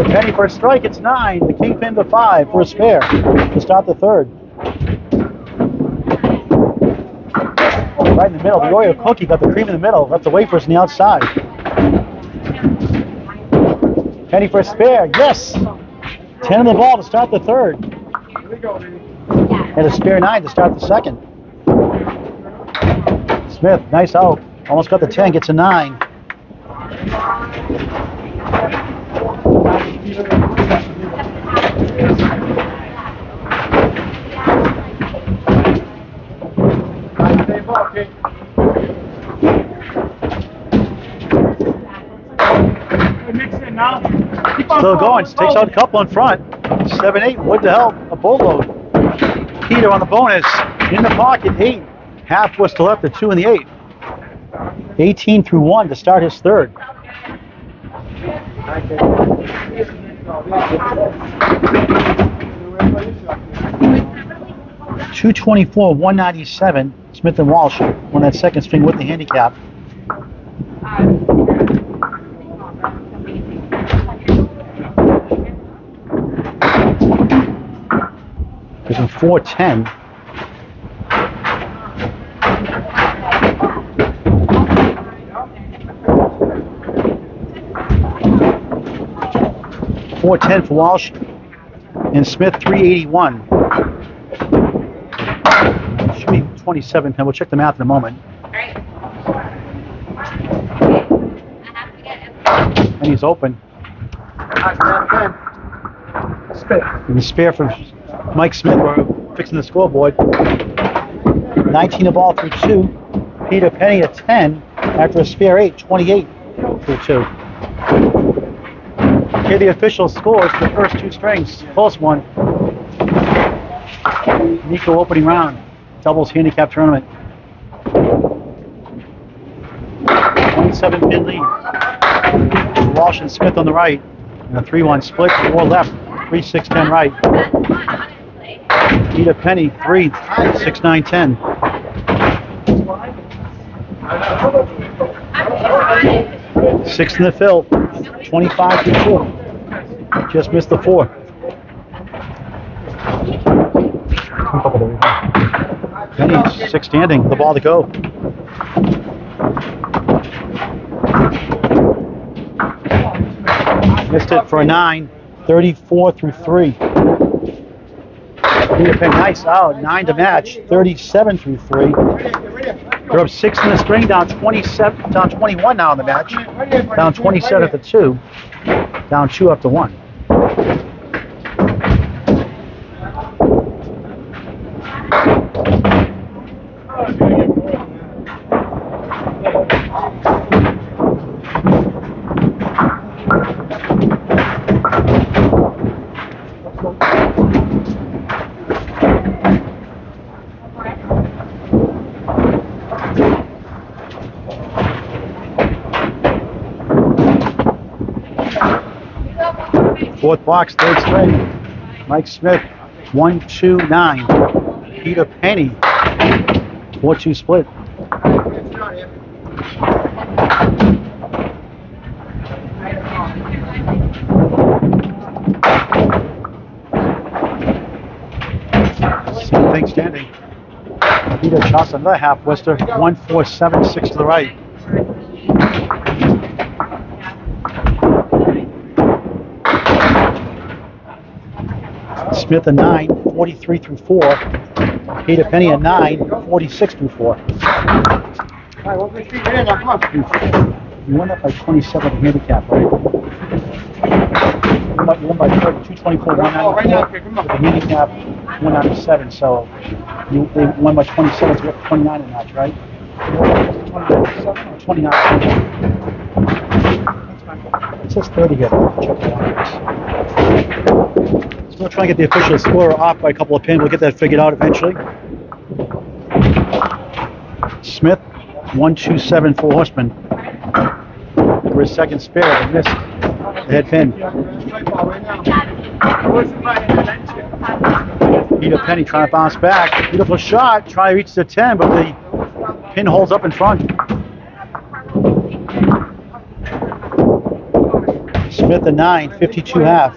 Penney for a strike, it's 9. The kingpin to 5 for a spare to start the 3rd. Right in the middle, the Oreo cookie got the cream in the middle. Left the wafers on the outside. Penney for a spare, yes! 10 on the ball to start the 3rd. And a spare 9 to start the 2nd. Smith, nice out. Almost got the 10, gets a 9. Still going, takes out a couple in front. 7-8, wood to help, a boatload. Peter on the bonus, in the pocket, 8. Half was to left, the 2 and the 8. 18 through 1 to start his 3rd. .224, 197. Smith and Walsh on that second string with the handicap. There's a 410. .410 for Walsh and Smith 381. Should be 27 pin. We'll check the math in a moment. And he's open. And the spare from Mike Smith. We're fixing the scoreboard. 19 to ball through 2. Peter Penney at 10 after a spare 8, 28 through 2. Here are the official scores for the first 2 strings. Close one. Neko opening round. Doubles handicap tournament. 27 pin lead. Walsh and Smith on the right. And a 3-1 split. 4 left. 3-6-10 right. Peter Penney 3, 6-9-10. Six in the fill. 25 to 2. Just missed the 4. Penney 6 standing. The ball to go. Missed it for a 9. 34 through 3. Peter Penney, nice out. 9 to match. 37 through 3. They're up 6 in the string, down 27, down 21 now in the match. Down 27 to 2. Down 2 up to 1. Fourth box, third string. Mike Smith, 1-2-9. Peter Penney, 4-2 split. Same thing standing. Peter chops another half Worcester, 1-4-7-6 to the right. Smith a 9, 43 through 4. Peter Penney a 9, 46 through 4. You went up by 27 handicap, right? You won by 30, 224, 194. The handicap 197, so they won by 27, so we have 29 in that, right? 29. It says 30 here. Check the lines. So we'll try and get the official score off by a couple of pins. We'll get that figured out eventually. Smith, 1-2-7 for Horseman. For his second spare, they missed the head pin. Peter Penney trying to bounce back. Beautiful shot. Try to reach the 10, but the pin holds up in front. Smith, a 9, 52 half.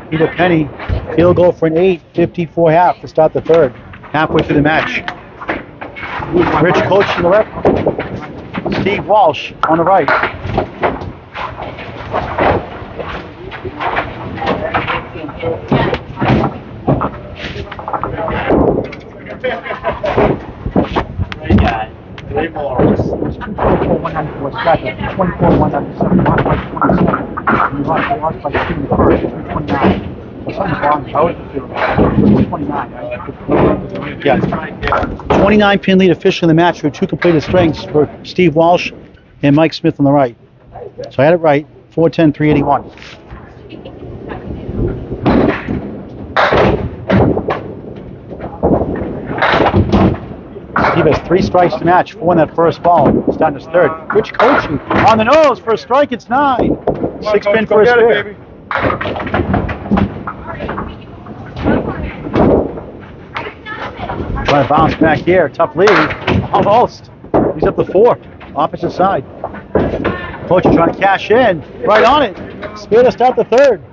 Peter Penney, field goal for an 8, 54 half to start the third. Halfway through the match. Rich Cocchi on the left. Steve Walsh on the right. Yeah. 29 pin lead officially in the match with 2 completed strings for Steve Walsh and Mike Smith on the right. So I had it right. 410, 381. Steve has 3 strikes to match, 4 in that first ball. Starting his third. Rich Cocchi on the nose for a strike. It's 9. 6 pin for a spare. Trying to bounce back here. Tough lead. Almost. He's up to 4. Opposite side. Cocchi trying to cash in. Right on it. Spare to start the third.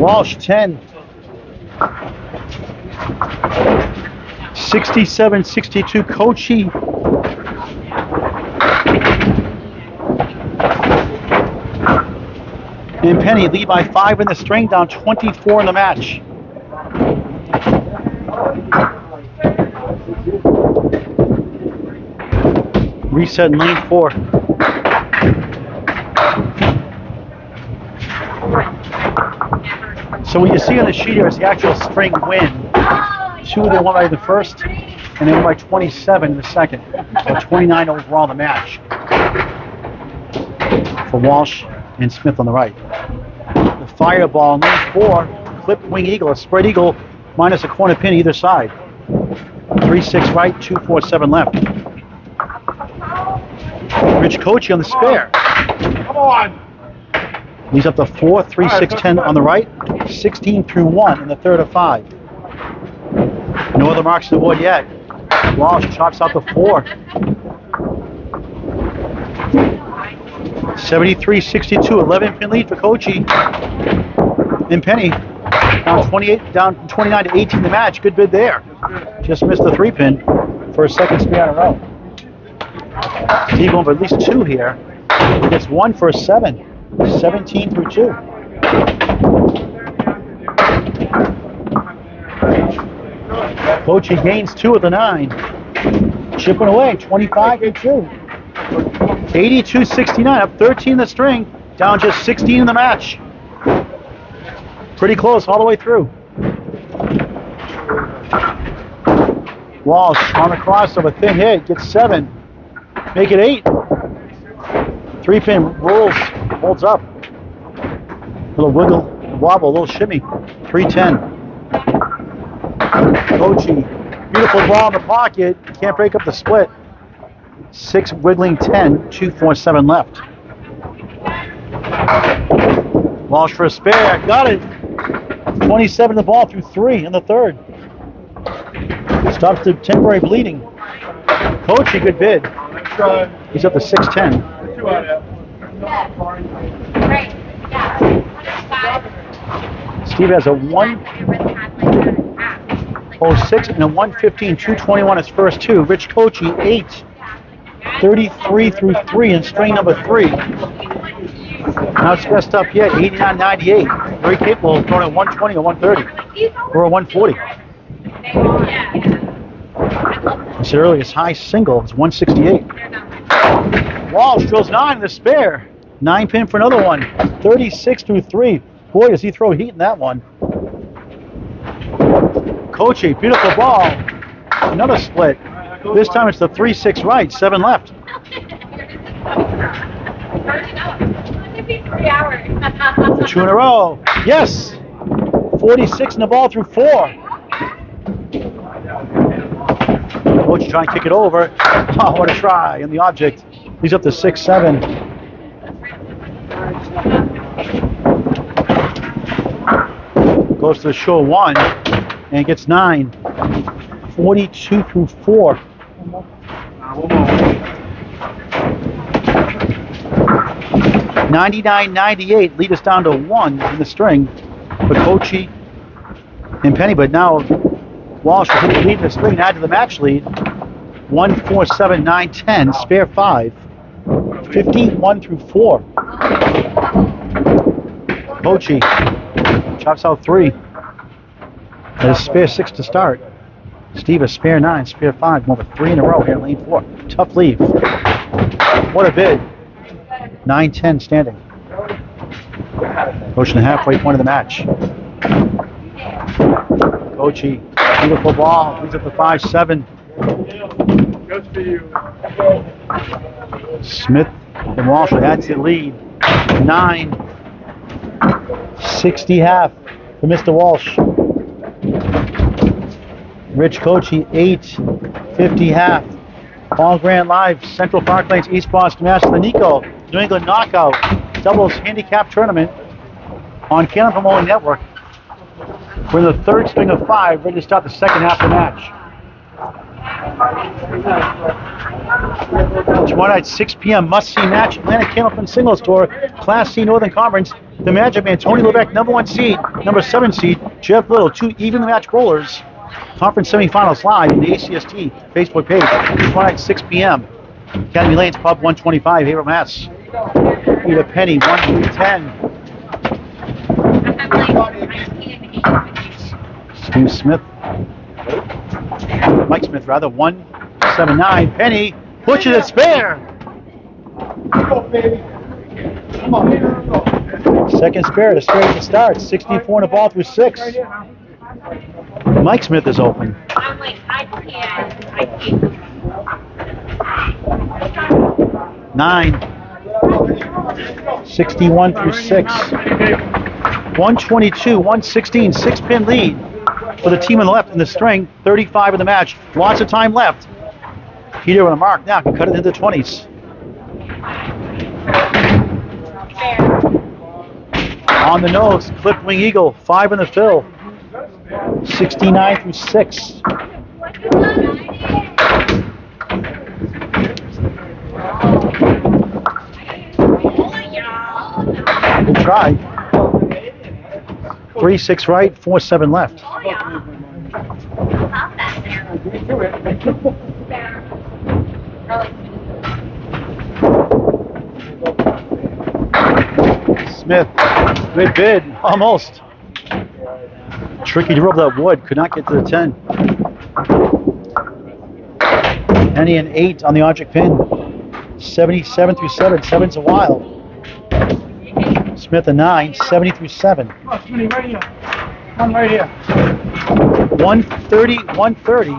Walsh 10. 67-62 Cocchi. And Penney lead by 5 in the string, down 24 in the match. Reset in lane 4. So what you see on the sheet here is the actual string win. 2 they won by the first, and they won by 27 in the second. So 29 overall in the match for Walsh and Smith on the right. The fireball in lane 4, clipped wing eagle, a spread eagle minus a corner pin either side. 3-6 right, 2-4-7 left. Rich Cocchi on the spare. Come on. He's up to 4, 3-6-10 on the right, 16 through 1 in the third of 5. No other marks on the board yet. Walsh chops out the 4. 73-62, 11-pin lead for Cocchi. And Penney down 29 to 18 the match. Good bid there. Just missed the 3-pin for a second spare in a row. Steve going for at least 2 here. He gets 1 for a 7. 17 through 2. Cocchi gains 2 of the 9. Chipping away, 25 through 2. 82-69, up 13 the string, down just 16 in the match. Pretty close all the way through. Walsh on the crossover, thin hit, gets 7. Make it 8. 3-pin rolls, holds up. Little wiggle, wobble, little shimmy. 3-10. Cocchi, beautiful ball in the pocket. Can't break up the split. 6 wiggling 10, 2-4-7 left. Walsh for a spare, got it. 27 the ball through 3 in the third. Stops the temporary bleeding. Cocchi, good bid. He's up to 6-10. Steve has a 1:06 and a 1:15, 2:21 his first 2. Rich Cocchi 8, 33 through 3 in string number 3. Not stressed up yet, 89-98. Very capable of throwing a 120 or 130 or a 140. I said earlier, his high single is 168. Walsh drills 9 in the spare. 9-pin for another one. 36 through 3. Boy, does he throw heat in that one. Cocchi, beautiful ball. Another split. This time it's the 3-6 right, 7 left. 2 in a row. Yes! 46 in the ball through 4. Cocchi trying to kick it over. Oh, what a try. And the object. He's up to 6-7. Goes to the show 1 and gets 9. 42 through 4. 99-98, lead us down to 1 in the string for Cocchi and Penney, but now Walsh will take the lead in the string and add to the match lead. 1-4-7-9-10, spare 5. 15-1 through 4. Cocchi chops out 3. And a spare 6 to start. Steve a spare 9, spare 5, going for 3 in a row here in lane 4. Tough leave. What a bid. 9-10 standing. Approaching the halfway point of the match. Cocchi, beautiful ball. Leads up to 5-7. Good for you. Smith and Walsh adds the lead. 9-60 half for Mr. Walsh. Rich Cocchi 8-50 half. Paul Grant Live, Central Park Lanes, East Boston, Mass. The Neko New England Knockout Doubles Handicap Tournament on Candlepin Network. We're in the third string of 5, ready to start the second half of the match. Tomorrow night, 6 p.m. must-see match, Atlanta Candlepin Singles Tour, Class C Northern Conference. The Magic Man, Tony Levesque, number 1 seed, number 7 seed, Jeff Little, 2 evenly matched bowlers. Conference semifinals live in the ACST Facebook page. Tomorrow night, 6 p.m. Academy Lanes Pub 125, Haverhill, Mass. Peter Penney, 1-10. Steve Smith. Mike Smith, rather, 1-7-9. Penney pushes it spare. Come on, baby. Come on, baby. Second spare to straight to start. 64 in the ball through 6. Mike Smith is open. I'm like, I can't. 9. 61 through 6. 122, 116, 6-pin lead for the team on the left in the string. 35 in the match. Lots of time left. Peter on a mark now can cut it into the 20s. On the nose, clipped wing eagle, 5 in the fill. 69 through 6. Good try. 3-6 right, 4-7 left. Smith, good bid, almost. Tricky to rub that wood, could not get to the 10. Penney an 8 on the object pin. 77 through 7, 7's a while. Smith a 9, 70 through 7. Come on, Penney, right here. One right here. 130, 130.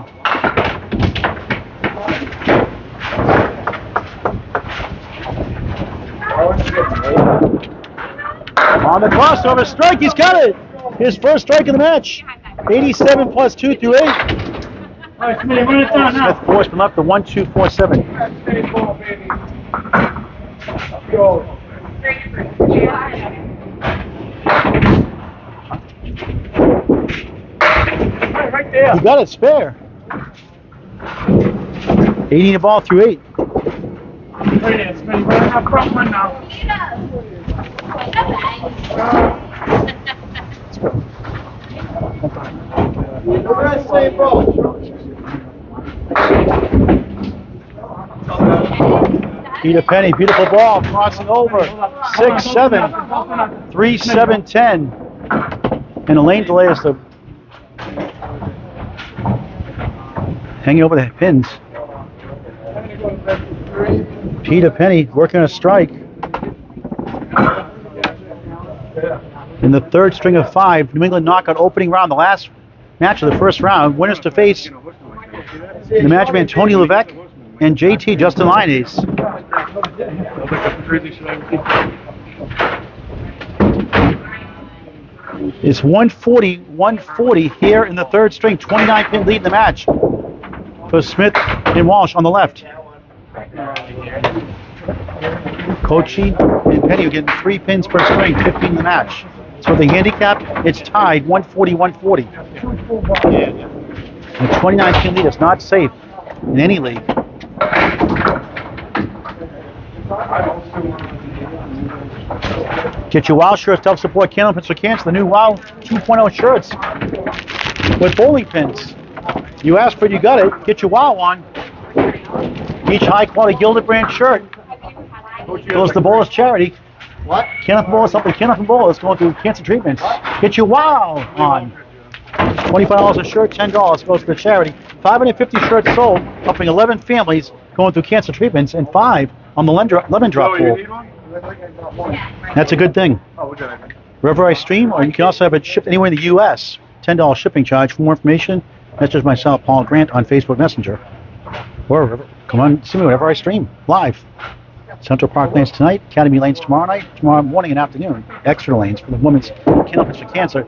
On the crossover strike, he's got it. His first strike of the match. 87 plus 2 through 8. All right, Penney, run it down now. Smith forced him up to 1-2-4-7. Go. Right there. You got it spare. 80 the ball through 8. Right there, Penney, run up front one now. Peter Penney, beautiful ball, crossing over. 6-7, 3-7, 10. And a lane delay is the hanging over the pins. Peter Penney working a strike. In the third string of 5, New England knockout opening round, the last match of the first round. Winners to face the matchman Tony Levesque and JT Justin Lyonnaise. It's 140 here in the third string. 29-pin lead in the match for Smith and Walsh on the left. Cocchi and Penney are getting 3 pins per string, 15 in the match. So the handicap, it's tied 140-140. The 29-pin lead is not safe in any league. Get your WOW shirts to help support Candlepin for Cancer, the new WOW 2.0 shirts with bowling pins. You asked for it, you got it. Get your WOW on. Each high-quality Gilded brand shirt goes to Bowlers Charity. What? Candlepin Bowlers helping Candlepin Bowlers going through cancer treatments. Get your WOW on. $25 a shirt, $10 goes to the charity. 550 shirts sold, helping 11 families going through cancer treatments, and 5 on the lemon drop pool. That's a good thing. Wherever I stream, or you can also have it shipped anywhere in the U.S. $10 shipping charge. For more information, message myself, Paul Grant, on Facebook Messenger. Or wherever, come on, see me whenever I stream, live. Central Park lanes tonight, Academy lanes tomorrow night, tomorrow morning and afternoon. Extra lanes for the women's Candlepin for Cancer.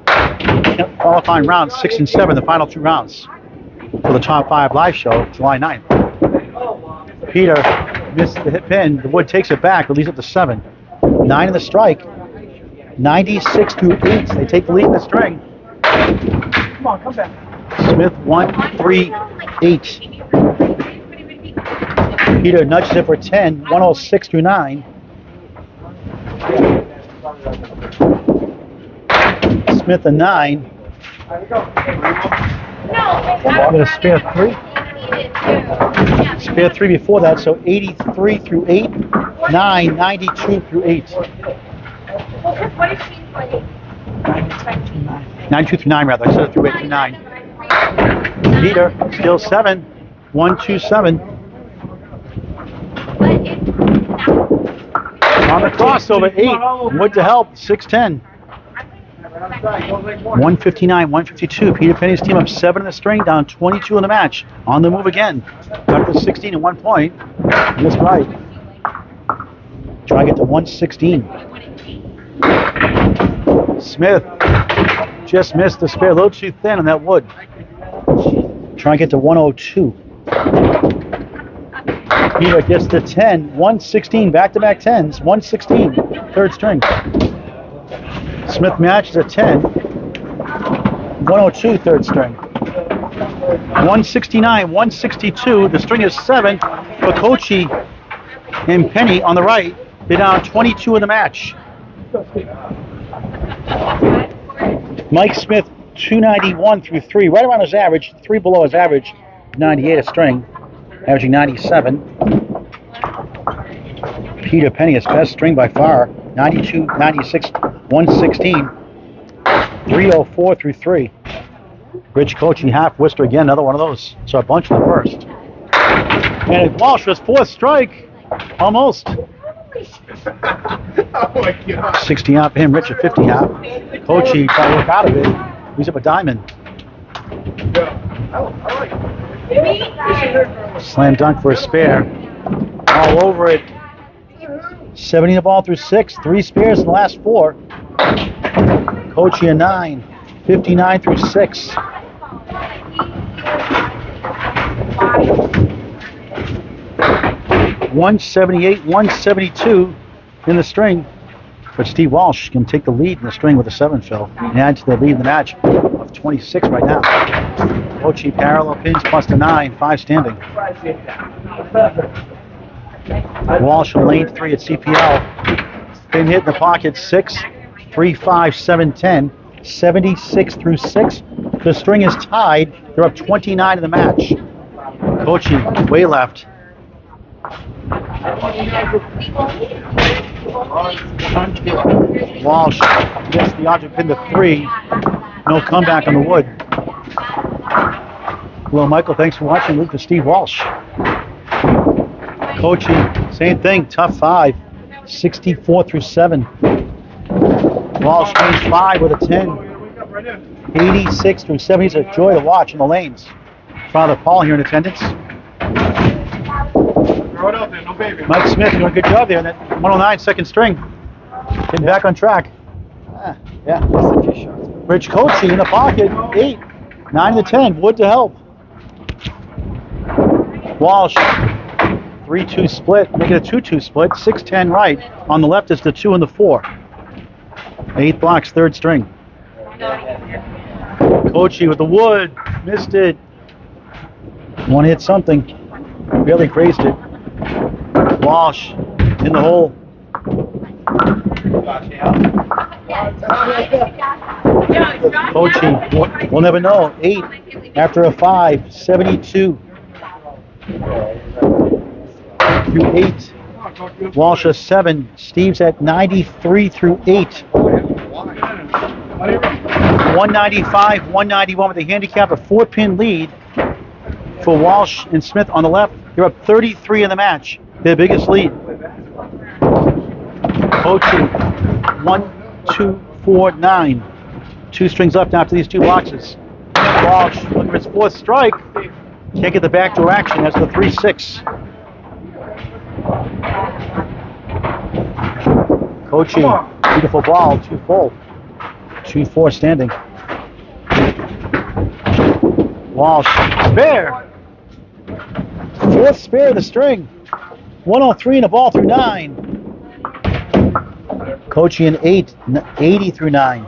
Qualifying rounds 6 and 7, the final 2 rounds for the top 5 live show, July 9th. Peter missed the hit pin. The wood takes it back, release it to 7. 9 in the strike. 96 to 8. They take the lead in the string. Come on, come back. Smith 1-3-8. Peter nudges it for 10. 106 to 9. Smith a 9. I'm going to spare 3. Spare 3 before that, so 83 through 8, 9, 92 through 8. 92 through 9 rather, I said it through 8 through 9. Peter, still 7, 1, 2, 7. On the crossover, 8. Wood to help, 6-10. 159, 152. Peter Penney's team up 7 in the string, down 22 in the match. On the move again. Got to 16 at 1 point. Missed right. Try to get to 116. Smith just missed the spare. A little too thin on that wood. Try and get to 102. Peter gets to 10. 116. Back-to-back 10s. 116. Third string. Smith matches at 10. 102, third string. 169, 162. The string is 7 for Cocchi and Penney on the right. They're down 22 in the match. Mike Smith, 291 through 3. Right around his average. 3 below his average. 98 a string. Averaging 97. Peter Penney, his best string by far. 92, 96, 116, 304 through 3. Rich Cocchi, half Worcester again, another one of those. So a bunch in the first. And Walsh was 4th strike. Almost. Oh my God. 60 half him, Rich at 50 half. Cocchi trying to work out of it. He's up a diamond. Yeah. I like it. Slam dunk for a spare. All over it. 70 the ball through 6. 3 spares in the last 4. Cocchi a 9. 59 through 6. 178, 172 in the string. But Steve Walsh can take the lead in the string with a 7 fill and add to the lead in the match of 26 right now. Cocchi parallel pins plus the 9. 5 standing. Walsh from lane 3 at CPL. Pin hit in the pocket 6, 3, 5, 7, 10. 76 through 6. The string is tied. They're up 29 in the match. Cocchi way left. Walsh gets the object pin to 3. No comeback on the wood. Well, Michael, thanks for watching. Luke to Steve Walsh. Cocchi, same thing, tough 5. 64 through 7. Walsh gains 5 with a 10. 86 through 7. He's a joy to watch in the lanes. Father Paul here in attendance. Throw it out there, no baby. Mike Smith doing a good job there in that 109 second string. Getting back on track. Yeah. Rich Cocchi in the pocket. 8. 9 to 10. Wood to help. Walsh. 3-2 split. Make it a 2-2 split. 6-10 right. On the left is the 2 and the 4. 8 blocks, third string. Cocchi with the wood. Missed it. Want to hit something. Barely grazed it. Walsh in the hole. Cocchi, we'll never know. 8 after a 5. 72 through 8. Walsh a 7. Steve's at 93 through 8. 195, 191 with the handicap, a 4-pin lead for Walsh and Smith on the left. They're up 33 in the match. Their biggest lead. Cocchi, 1, 2, 4, 9. 2 strings left after these 2 boxes. Walsh looking for his 4th strike. Can't get the backdoor action. That's the 3-6. Cocchi, beautiful ball, 2 full. 2-4 standing. Walsh, spare. 4th spare of the string. 103 in the ball through 9. Cocchi in 8, 80 through 9.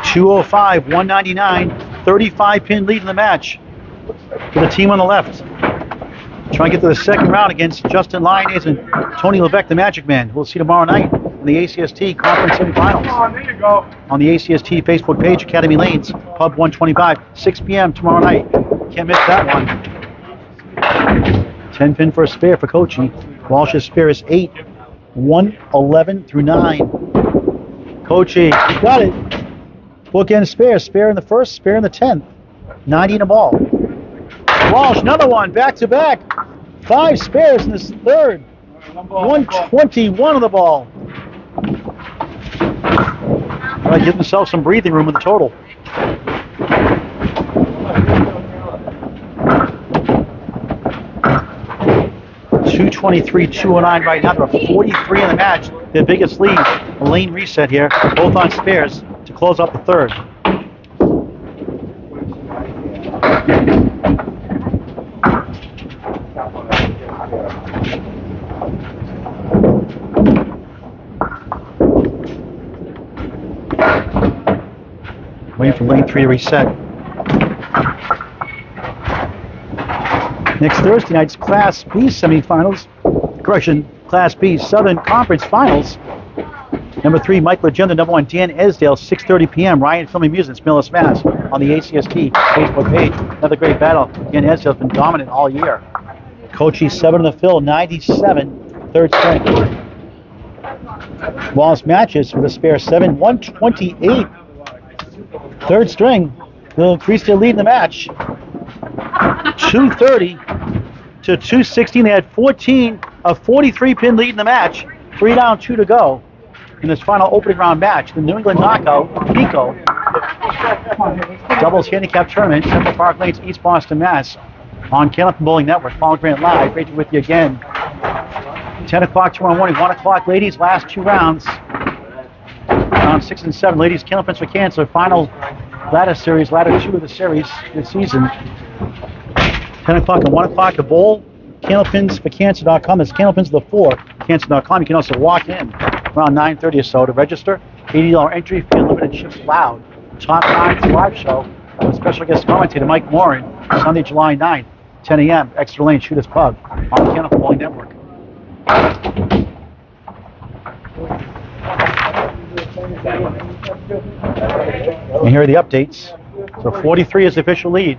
205, 199, 35-pin lead in the match for the team on the left. Trying to get to the second round against Justin Lyonese and Tony Levesque, the Magic Man. We'll see tomorrow night in the ACST Conference Semifinals. There you go. On the ACST Facebook page, Academy Lanes, Pub 125, 6 p.m. tomorrow night. Can't miss that one. 10-pin for a spare for Cocchi. Walsh's spare is 8, 111 through 9. Cocchi, got it. Bookend spare. Spare in the first, spare in the 10th. 90 in the ball. Walsh, another one, back to back. 5 spares in this third. 121 on the ball. All right, give themselves some breathing room in the total. .223.209 right now. They're 43 in the match. Their biggest lead. A lane reset here. Both on spares to close out the third. Waiting for lane 3 to reset. Next Thursday night's Class B semifinals. Correction, Class B Southern Conference Finals. Number 3, Mike Legenda. Number 1, Dan Esdale. 6:30 p.m. Ryan Film and Music, Millis, Mass. On the ACST Facebook page. Another great battle. Dan Esdale's been dominant all year. Cocchi 7 in the fill, 97, third string. Walsh matches with a spare 7, 128. Third string will increase their lead in the match. 230 to 216. They had a 43-pin lead in the match. 3 down, 2 to go in this final opening round match. The New England Knockout, Neko, doubles handicap tournament, Central Park Lanes, East Boston, Mass. On Candlepin Bowling Network. Paul Grant live. Great to be with you again. 10 o'clock tomorrow morning. 1 o'clock, ladies. Last 2 rounds. Round 6 and 7. Ladies, Candlepins for Cancer. Final ladder series. Ladder 2 of the series this season. 10 o'clock and 1 o'clock. The bowl. Candlepinsforcancer.com. It's Candlepins the 4. Cancer.com. You can also walk in around 9:30 or so to register. $80 entry fee. Unlimited chips allowed. Top 9 live show. With special guest commentator Mike Morin. Sunday, July 9th. 10 a.m. Extra Lane Shooters Pub on the Candlepin Bowling Network. And here are the updates. So 43 is the official lead.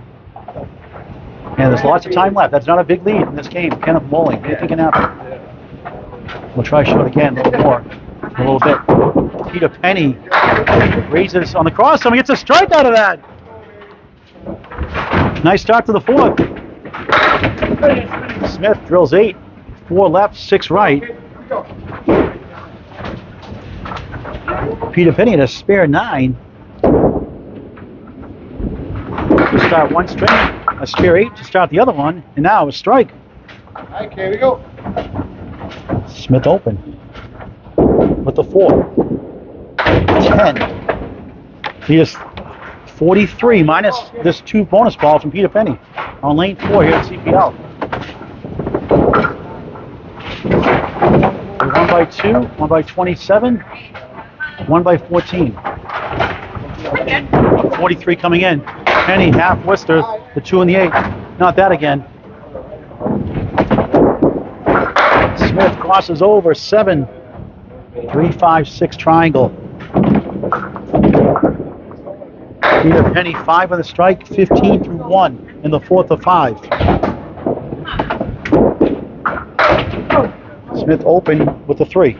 And there's lots of time left. That's not a big lead in this game. Candlepin Bowling. Anything can happen. We'll try to show it again a little more. A little bit. Peter Penney raises on the cross. Someone gets a strike out of that. Nice start to the fourth. Smith drills 8, 4 left, 6 right. Peter Penney at a spare 9. To start one string, a spare 8 to start the other one, and now a strike. Alright, here we go. Smith open with the 4. 10. He is 43 minus this 2 bonus balls from Peter Penney on lane 4 here at CPL. 1 by 2, 1 by 27, 1 by 14. 43 coming in. Penney, half Worcester, the 2 and the 8. Not that again. Smith crosses over 7, 3, 5, 6 triangle. Peter Penney 5 on the strike, 15 through 1 in the 4th of 5. Smith open with the 3.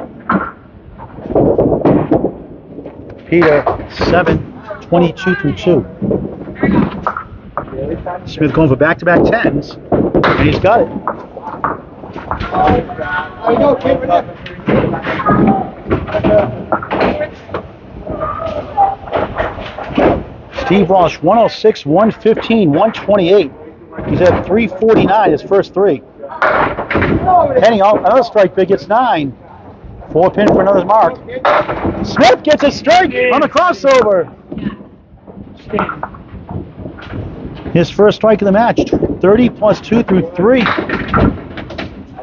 Peter 7, 22 through 2. Smith going for back-to-back 10s, and he's got it. There you go, keep it up. Steve Walsh, 106, 115, 128. He's at 349, his first 3. Penney, another strike big, gets 9. 4 pin for another mark. Smith gets a strike on the crossover. His first strike of the match, 30 plus 2 through 3.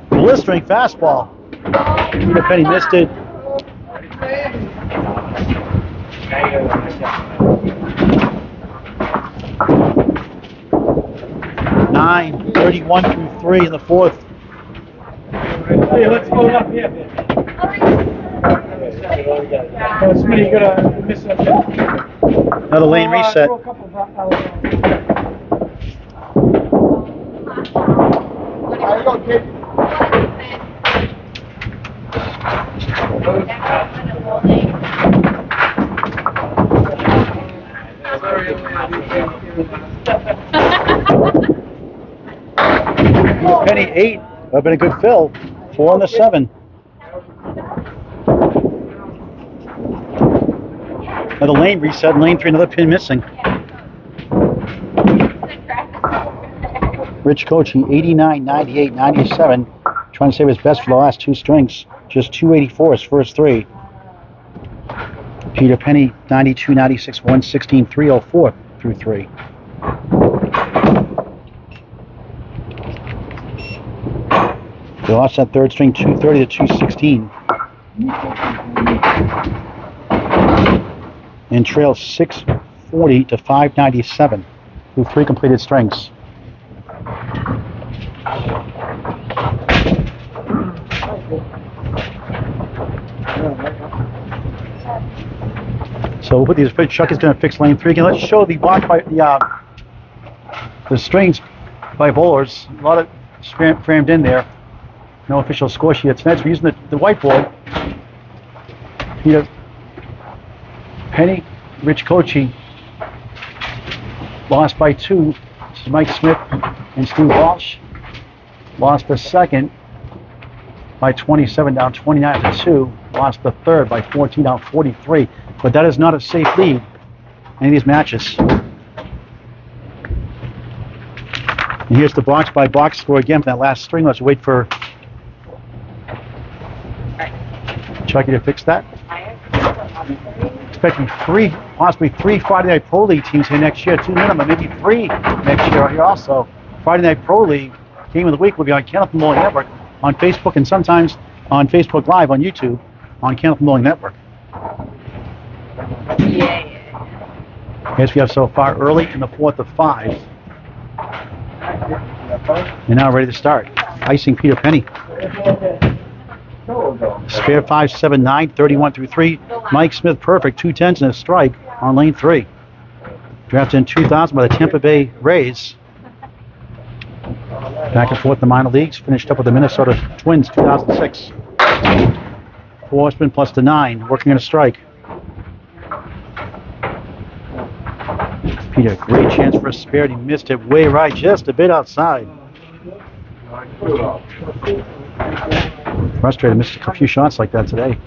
Blistering fastball. Peter Penney missed it. Nine, 31 through 3 in the 4th. Hey, let's go up here. Somebody gonna miss it. Another lane reset. There you go, kid. Penny 8. Would have been a good fill. 4 on the 7. Another lane reset, lane 3, another pin missing. Rich Cocchi, 89, 98, 97. Trying to save his best for the last 2 strings. Just 284 his first 3. Peter Penney, 92, 96, 116, 304 through 3. They lost that third string 230 to 216. And trail 640 to 597 through 3 completed strings. So we'll put these. Chuck is going to fix lane 3 again. Let's show the block by the strings by bowlers. A lot of framed in there. No official score sheet. Tonight we're using the whiteboard. Peter Penney, Rich Cocchi lost by 2. This is Mike Smith and Steve Walsh. Lost the second by 27, down 29 to 2. Lost the third by 14, down 43. But that is not a safe lead in any of these matches. And here's the box by box score again for that last string. Let's wait for Chucky to fix that. Expecting 3, possibly 3 Friday Night Pro League teams here next year. 2 minimum, maybe 3 next year here also. Friday Night Pro League game of the week will be on Candlepin Bowling Network on Facebook and sometimes on Facebook Live on YouTube on Candlepin Bowling Network. As we have so far early in the 4th of 5. And now ready to start. Icing Peter Penney. Spare 5, 7, 9, 31 through 3. Mike Smith perfect, 2 10s and a strike on lane 3. Drafted in 2000 by the Tampa Bay Rays. Back and forth in the minor leagues. Finished up with the Minnesota Twins 2006. 4 spin plus the 9, working on a strike. Peter, great chance for a spare. He missed it way right, just a bit outside. Frustrated, missed a few shots like that today.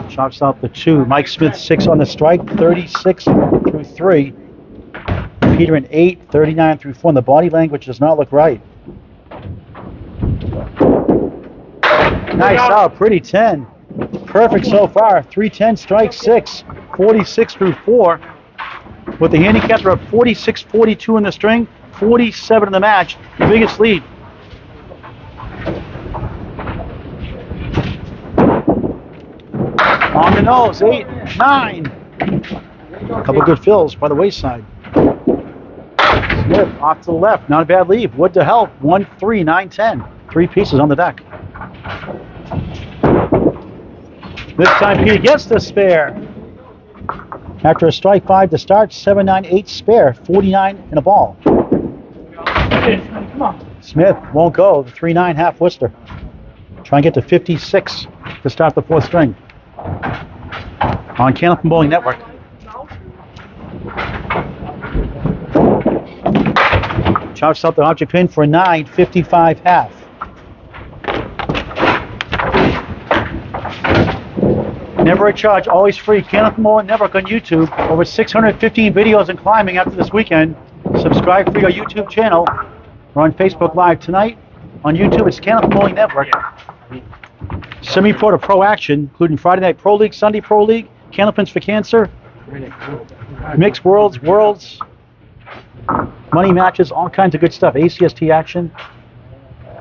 Chops out the 2. Mike Smith 6 on the strike, 36 through 3. Peter an 8, 39 through 4. And the body language does not look right. Nice out, pretty 10. Perfect so far. 310 strike 6, 46 through 4. With the handicaps are up 46-42 in the string, 47 in the match. The biggest lead. On the nose, 8, 9. A couple good fills by the wayside. Smith off to the left, not a bad lead. Wood to help, 1, 3, 9, 10. 3 pieces on the deck. This time Peter gets the spare. After a strike 5 to start, 7, 9, 8 spare, 49 in a ball. Smith won't go, the 3-9 half Worcester. Try and get to 56 to start the 4th string. On Candlepin Bowling Network. Chops out the object pin for a 9, 55 half. Never a charge, always free. Candlepin Bowling Network on YouTube. Over 615 videos and climbing after this weekend. Subscribe for your YouTube channel. We're on Facebook Live tonight. On YouTube, it's Candlepin Bowling Network. Semi-pro to pro action, including Friday Night Pro League, Sunday Pro League, Candlepins for Cancer, Mixed Worlds, money matches, all kinds of good stuff. ACST action.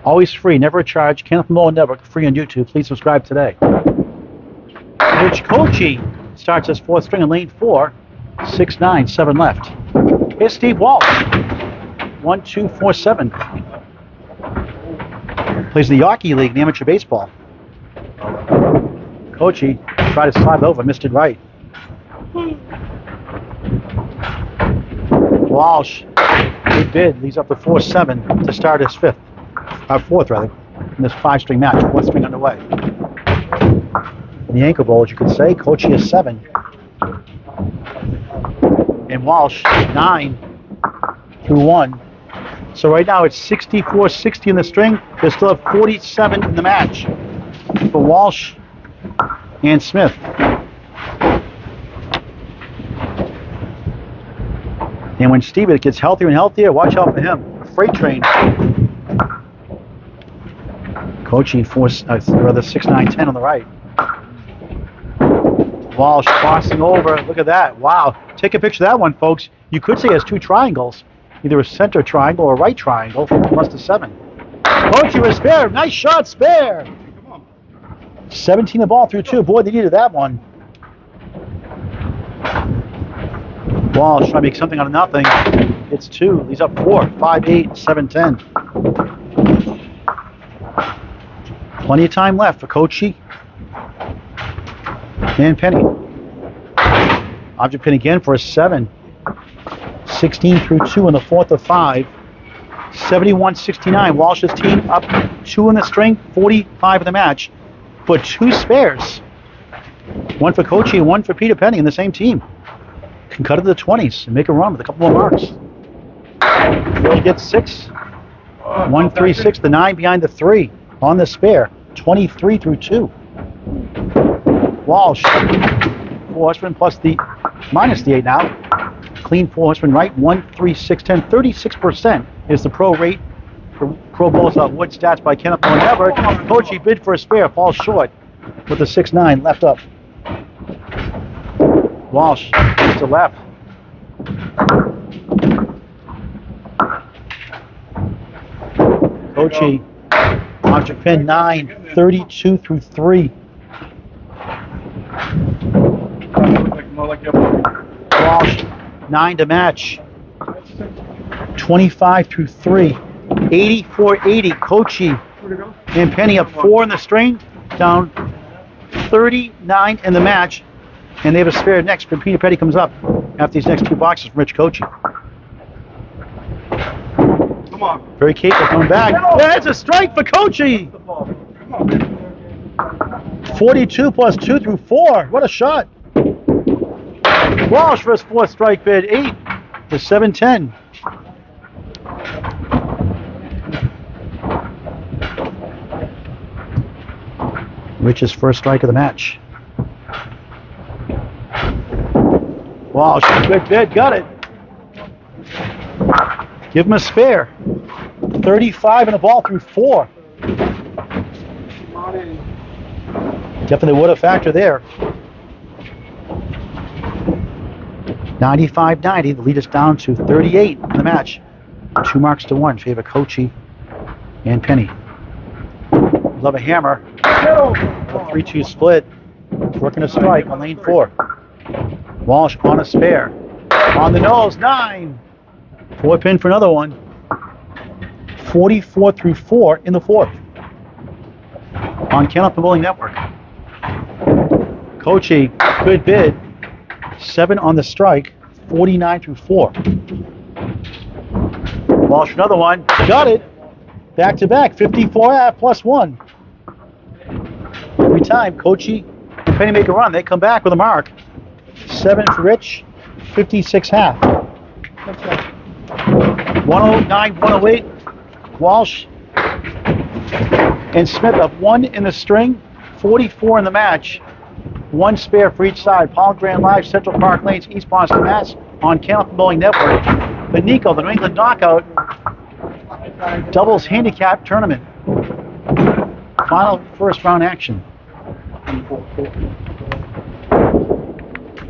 Always free, never a charge. Candlepin Bowling Network, free on YouTube. Please subscribe today. Rich Cocchi starts his 4th string in lane 4. 6, 9, 7 left. Here's Steve Walsh. 1, 2, 4, 7. Plays the Hockey League in amateur baseball. Cocchi tried to slide over, missed it right. Walsh, good bid, leads up to 4-7 to start his 4th rather, in this 5-string match. 4th string underway. In the ankle bowl, as you could say, Cocchi is 7. And Walsh, 9 through 1. So right now it's 64-60 in the string. They still have 47 in the match for Walsh and Smith. And when Steven gets healthier and healthier, watch out for him. A freight train. Cocchi, 6'9", on the right. Walsh crossing over. Look at that. Wow. Take a picture of that one, folks. You could say it has two triangles. Either a center triangle or a right triangle. Plus the 7. Cocchi with spare. Nice shot, spare. 17 the ball through 2. Boy, they needed that one. Walsh trying to make something out of nothing. It's 2. He's up 4. 5-8, 7-10. Plenty of time left for Cocchi and Penney. Object pin again for a 7. 16 through 2 in the 4th of 5. 71-69. Walsh's team up 2 in the string, 45 in the match. But 2 spares. One for Cocchi and one for Peter Penney in the same team. Can cut it to the 20s and make a run with a couple more marks. He gets 6. 1-3-6, the 9 behind the 3 on the spare. 23 through 2. Walsh, 4 horsemen plus the minus the 8 now. Clean 4 horsemen right. 1-3-6-10. 36% is the pro rate for Pro Bowls Wood stats by Candlepin Network. Cocchi bid for a spare, falls short with the 6-9 left up. Walsh to left. Cocchi, object pin 9, 32 through 3. Walsh, 9 to match. 25 through 3. 84-80. Cocchi and Penney up 4 in the string. Down 39 in the match. And they have a spare next. Peter Penney comes up after these next 2 boxes from Rich Cocchi. Come on. Very capable coming back. There's a strike for Cocchi. 42 plus 2 through 4. What a shot. Walsh for his 4th strike bid. 8 to 7-10. Rich's first strike of the match. Walsh, good bid, got it. Give him a spare. 35 and a ball through 4. Definitely would have factored there. 95-90, the lead is down to 38 in the match. 2 marks to 1, favor Cocchi and Penney. Love a hammer. A 3-2 split. Working a strike on lane 4. Walsh on a spare. On the nose, 9. 4 pin for another one. 44 through 4 in the 4th. On Candlepin Bowling Network. Cocchi, good bid. 7 on the strike. 49 through 4. Walsh another one. Got it. Back to back. 54 plus 1. Every time Cocchi and Penney make a run, they come back with a mark. 7 for Rich, 56 half. 109, 108. Walsh and Smith up 1 in the string, 44 in the match. 1 spare for each side. Palm Grand Live, Central Park Lanes, East Boston, Mass. On Candlepin Bowling Network. The Neko, the New England Knockout Doubles Handicap Tournament. Final first round action.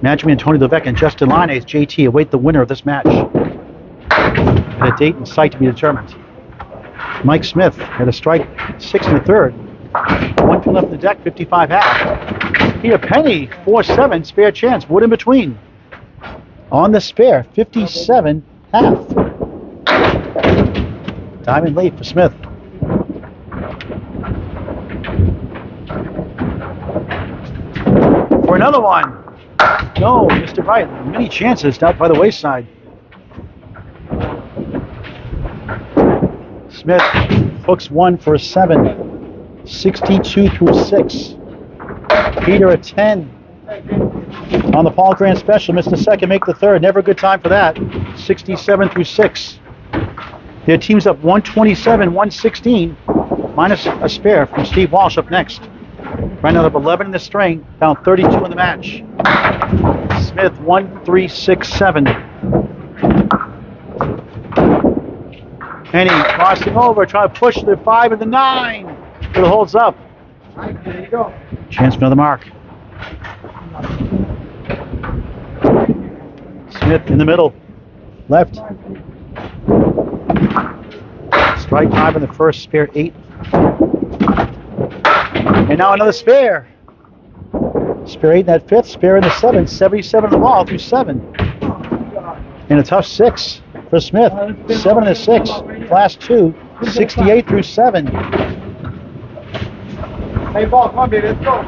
Matchman Tony Levesque and Justin Linus, JT, await the winner of this match. And a date and site to be determined. Mike Smith had a strike 6 in the 3rd. 1 pin left in the deck, 55 half. Peter Penney, 4-7, spare chance, wood in between. On the spare, 57 half. Diamond late for Smith. For another one. No, Mr. Wright, many chances down by the wayside. Smith hooks 1 for a 7. 62 through 6. Peter a 10. On the Paul Grant special, missed the second, make the third. Never a good time for that. 67 through 6. Their team's up 127-116, minus a spare from Steve Walsh up next. Right now up 11 in the string, down 32 in the match. Smith 1-3-6-7. Penney crossing over, trying to push the 5 and the 9, but it holds up. All right, there you go. Chance for another mark. Smith in the middle, left. Strike 5 in the first, spare 8. And now another spare. Spare 8 in that 5th, spare in the 7th, 77 in the ball through 7. And a tough 6 for Smith. 7 in the 6th, last 2, 68 through 7. Hey, ball, come on, baby, let's go.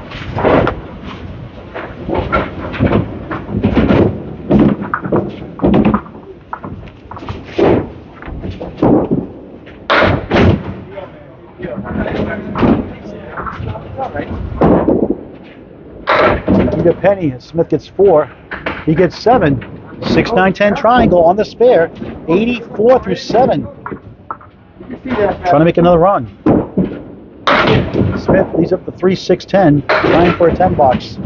Penney. Smith gets 4. He gets 7. 6, 9, 10 triangle on the spare. 84 through 7. Trying to make another run. Smith leads up to 3, 6, 10. Trying for a 10 box.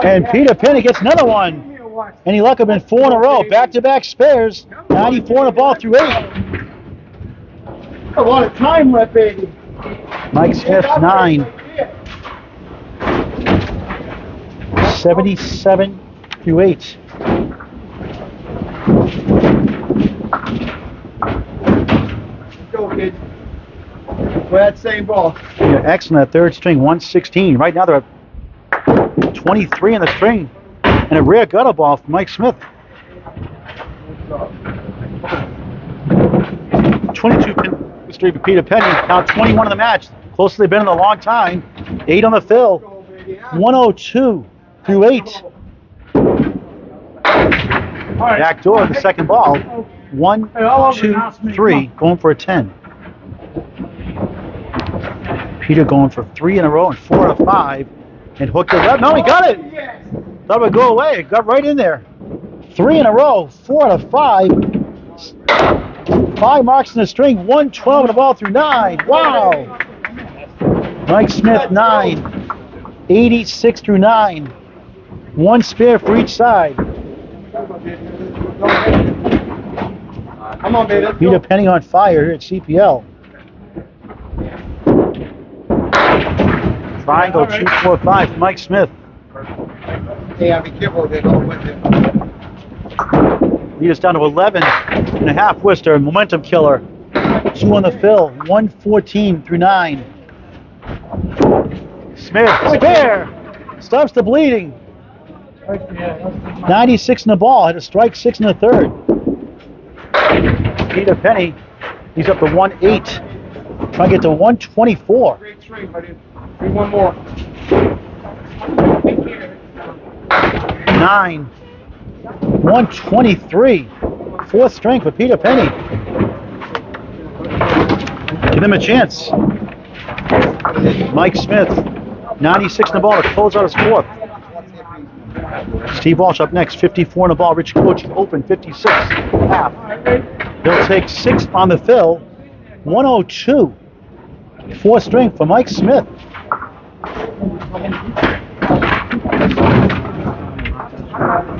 And Peter Penney gets another one. Any luck have been 4 in a row. Back-to-back spares. 94 in the ball through 8. A lot of time left, baby. Mike Smith 9. 77 through 8. Go, kid. For that same ball. Yeah, excellent at third string, 116. Right now they're at 23 in the string. And a rare gutter ball from Mike Smith. 22 pin streak for Peter Penney. Now 21 in the match. Closest they've been in a long time. 8 on the fill. 102 through 8. Back door, the second ball. 1, 2, 3. Going for a 10. Peter going for 3 in a row and 4 out of 5. And hooked it up. No, he got it. Thought it would go away. It got right in there. 3 in a row. 4 out of 5. 5 marks in the string. 112 in the ball through 9. Wow. Mike Smith 9. 86 through 9. 1 spare for each side. Come on, baby. Let's Peter go. Penney on fire here at CPL. Triangle 2, 4, 5 for Mike Smith. Hey, I'll be careful. They're going with it. Lead us down to 11 and a half. Worcester, momentum killer. 2 on the fill. 114 through 9. Smith, spare. Stops the bleeding. 96 in the ball. Had a strike 6 in the third. Peter Penney, he's up to 1-8. Trying to get to 124. Great string, buddy. Bring one more. 9. 123. 4th string for Peter Penney. Give him a chance. Mike Smith, 96 in the ball to close out his 4th. Steve Walsh up next, 54 in the ball. Rich Cocchi open, 56 half. He'll take 6 on the fill. 102. 4th string for Mike Smith.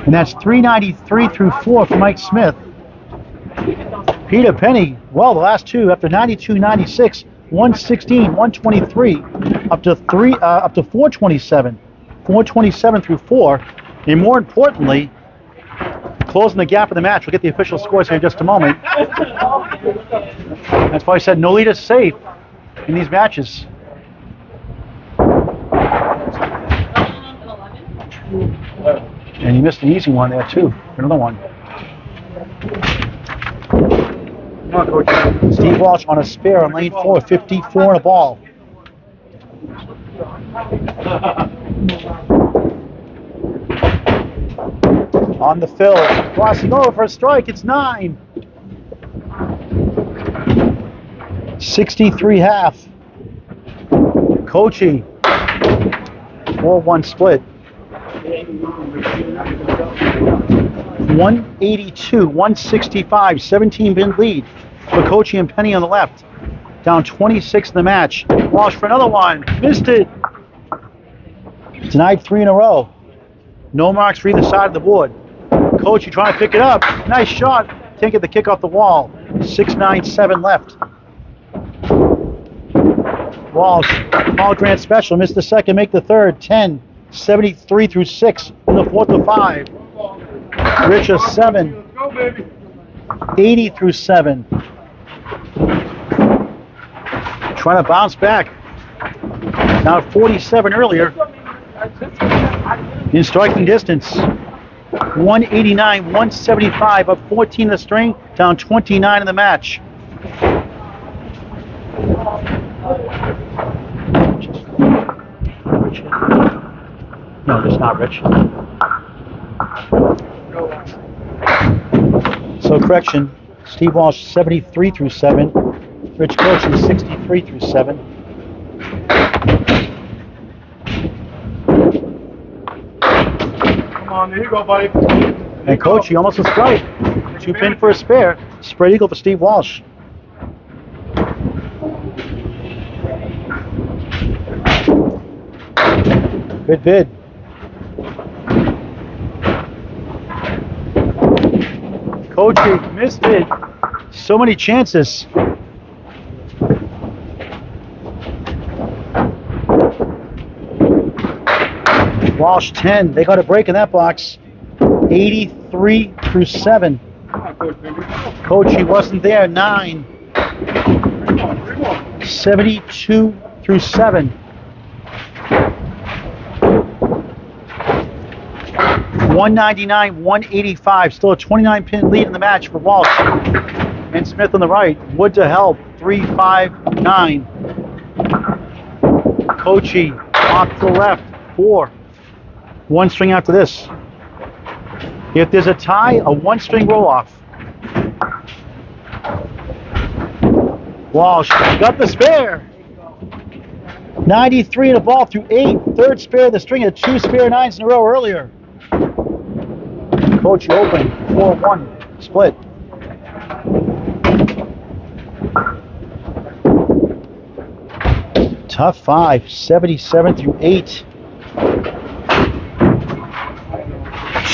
And that's 393 through 4 for Mike Smith. Peter Penney, well, the last 2 after 92, 96, 116, 123, up to 427, 427 through 4, and more importantly, closing the gap in the match. We'll get the official scores here in just a moment. That's why I said no lead is safe in these matches. And you missed an easy one there too. Another one. Come on, Coach. Steve Walsh on a spare on lane 4, 54 in a ball. On the fill, crossing over for a strike. It's 9. 63 half. Cocchi. 4-1 split. 182, 165, 17-pin lead for Cocchi and Penney on the left. Down 26 in the match. Walsh for another one. Missed it. Denied 3 in a row. No marks for either side of the board. Cocchi trying to pick it up. Nice shot. Can't get the kick off the wall. 6-9-7 left. Walsh, Paul Grant special. Missed the second, make the third. 10, 73 through 6 in the fourth of 5. Rich a 7. 80 through 7. Trying to bounce back. Now 47 earlier. In striking distance. 189, 175, up 14 in the string, down 29 in the match. No, just not Rich. So correction, Steve Walsh 73 through 7, Rich Cocchi 63 through 7. Come on, there you go, buddy. And Cocchi almost a strike. 2 pin for a spare. Spread eagle for Steve Walsh. Good bid. Cocchi missed it. So many chances. Walsh 10. They got a break in that box. 83 through 7. Cocchi wasn't there. 9. 72 through 7. 199, 185. Still a 29-pin lead in the match for Walsh. And Smith on the right. Wood to help. 3-5-9. Cocchi off to the left. 4. 1 string after this. If there's a tie, a 1-string roll-off. Walsh got the spare. 93 in the ball through 8. Third spare of the string at 2 spare 9s in a row earlier. Cocchi open. 4-1 split. Tough 5. 77 through 8.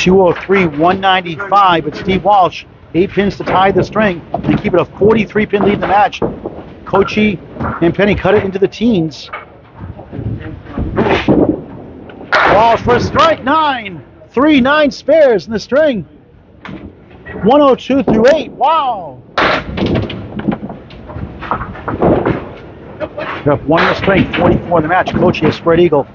203, 195, but Steve Walsh, 8 pins to tie the string and keep it a 43-pin lead in the match. Cocchi and Penney cut it into the teens. Walsh for a strike, 9. 3 9 spares in the string. 102 through 8, wow. Got 1 in the string, 44 in the match. Cocchi a spread eagle.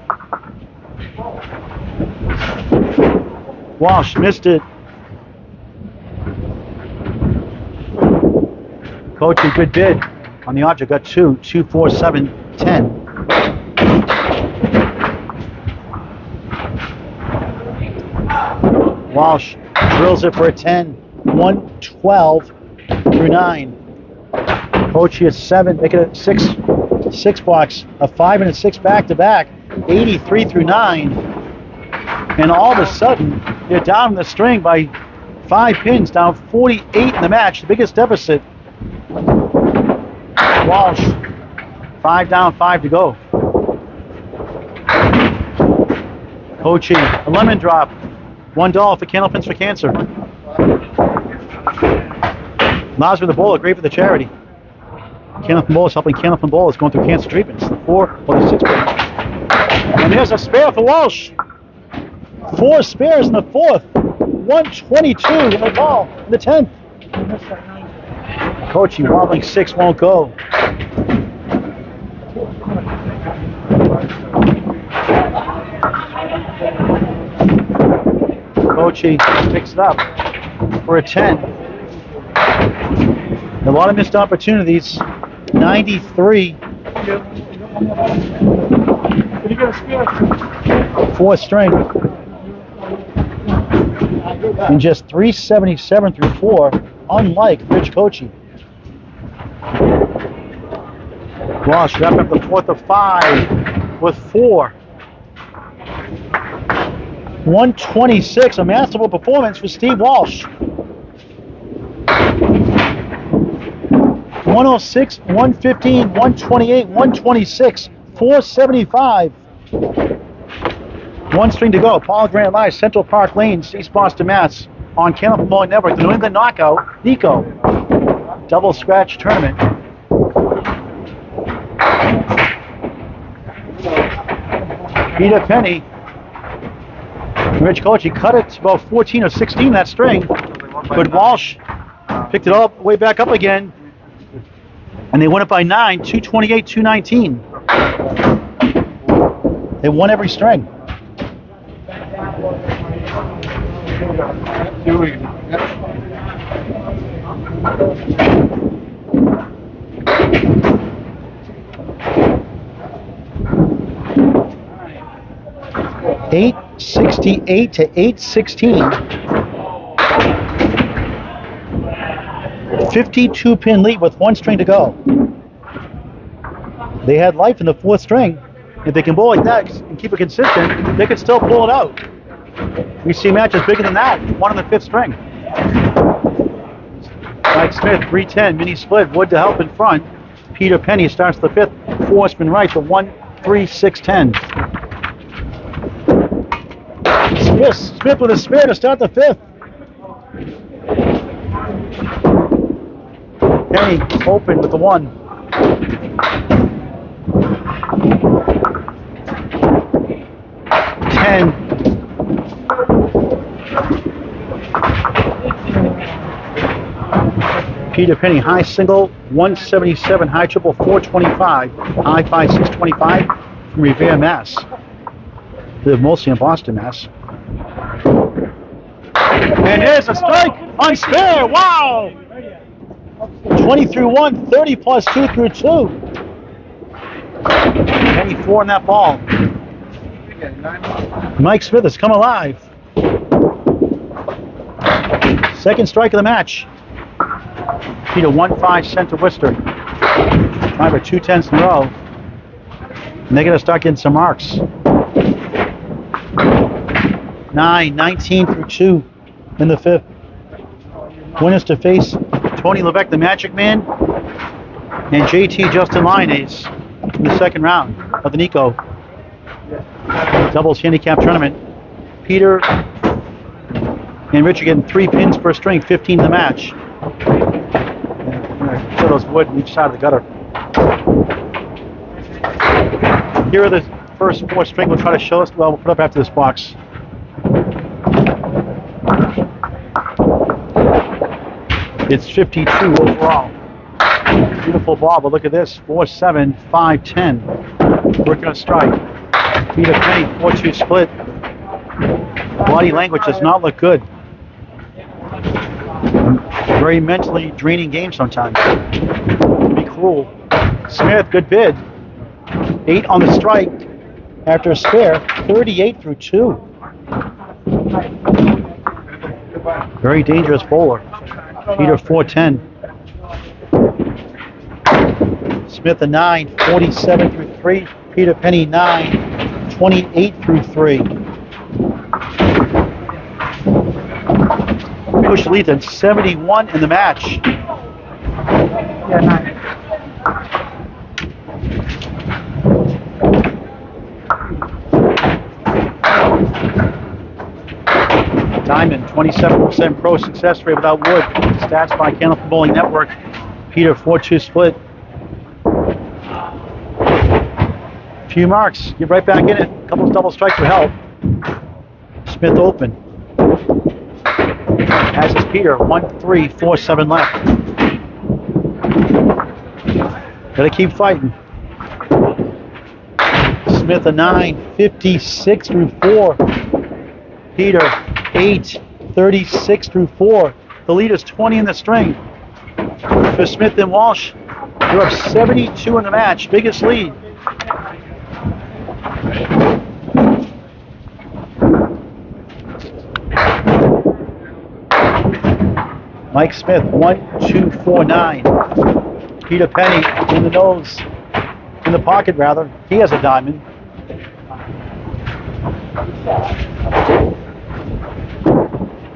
Walsh missed it. Cocchi, good bid on the object. Got 2, 2, 4, 7, 10. Walsh drills it for a 10. 112 through 9. Cocchi at 7, make it a 6 box. A 5 and a 6 back to back. 83 through 9. And all of a sudden, they're down the string by 5 pins, down 48 in the match, the biggest deficit. Walsh, 5 down, 5 to go. Cocchi, a lemon drop, $1 for Candlepins for Cancer. Allows for the bowler, great for the charity. Candlepin bowlers helping Candlepin bowlers going through cancer treatments. The 4 or the 6 pin. And there's a spare for Walsh. 4 spares in the 4th. 122 in the ball in the 10th. Cocchi wobbling 6, won't go. Cocchi picks it up for a 10. A lot of missed opportunities. 93. 4th string. And just 377 through 4, unlike Rich Cocchi. Walsh wrapping up the 4th of 5 with 4. 126, a masterful performance for Steve Walsh. 106, 115, 128, 126, 475. One string to go. Paul Grant Live, Central Park Lanes, East Boston, Mass. On Candlepin Bowling Network, the New England Knockout, Neko. Double scratch tournament. Peter Penney. Rich Cocchi cut it to about 14 or 16 that string. But Walsh picked it all way back up again. And they won it by 9, 228, 219. They won every string. $868 to $816. 52 pin lead with one string to go. They had life in the fourth string. If they can bowl like that and keep it consistent, they could still pull it out. We see matches bigger than that. One on the fifth string. Mike Smith, 310, mini split. Wood to help in front. Peter Penney starts the fifth. Forceman right for 1-3-6-10. Smith with a spare to start the fifth. Penney open with the 1. Peter Penney, high single, 177, high triple, 425, high 5, 625 from Revere, Mass. They live mostly in Boston, Mass. And there's a strike on spare, wow! 20 through 1, 30 plus 2 through 2. Penny 4 in that ball. Mike Smith has come alive. Second strike of the match. Peter 1-5 center Worcester. Time for 2 tenths in a row. And they're going to start getting some marks. 9, 19 through 2 in the fifth. Winners to face Tony Levesque, the Magic Man, and JT Justin Lyonnaise in the second round of the Neko doubles handicap tournament. Peter and Richard getting 3 pins per string, 15 in the match. Show those wood on each side of the gutter. Here are the first 4 string. We'll try to show us. Well, we'll put up after this box. It's 52 overall. Beautiful ball, but look at this. 4-7, 5-10. Working a strike. Peter Penney, 4-2 split. Body language does not look good. Very mentally draining game sometimes. Can be cruel. Smith, good bid. 8 on the strike after a spare. 38 through 2. Very dangerous bowler. Peter 410. Smith a 9, 47 through 3. Peter Penney 9, 28 through 3. Push lead at 71 in the match. Yeah, 9. Diamond, 27% pro success rate without wood. Stats by Candlepin Bowling Network. Peter, 4-2 split. Few marks. Get right back in it. A couple of double strikes would help. Smith open. As is Peter. 1-3-4-7 left. Gotta keep fighting. Smith a 9, 56 through 4. Peter 8, 36 through 4. The lead is 20 in the string. For Smith and Walsh, they're up 72 in the match. Biggest lead. Mike Smith, 1-2-4-9. Peter Penney in the nose, in the pocket rather. He has a diamond.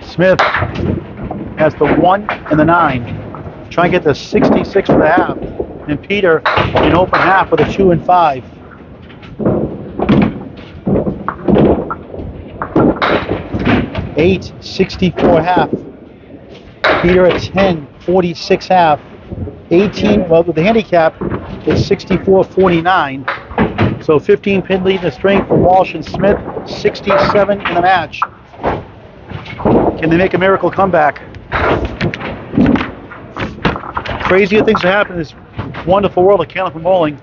Smith has the 1 and the 9. Try and get the 66 for the half. And Peter in open half with a 2 and 5. $8.64 half. Peter at 10.46 half. 18. Well, with the handicap, it's 64.49. So 15 pin lead in the string for Walsh and Smith. 67 in the match. Can they make a miracle comeback? Crazier things have happened in this wonderful world of Candlepin bowling.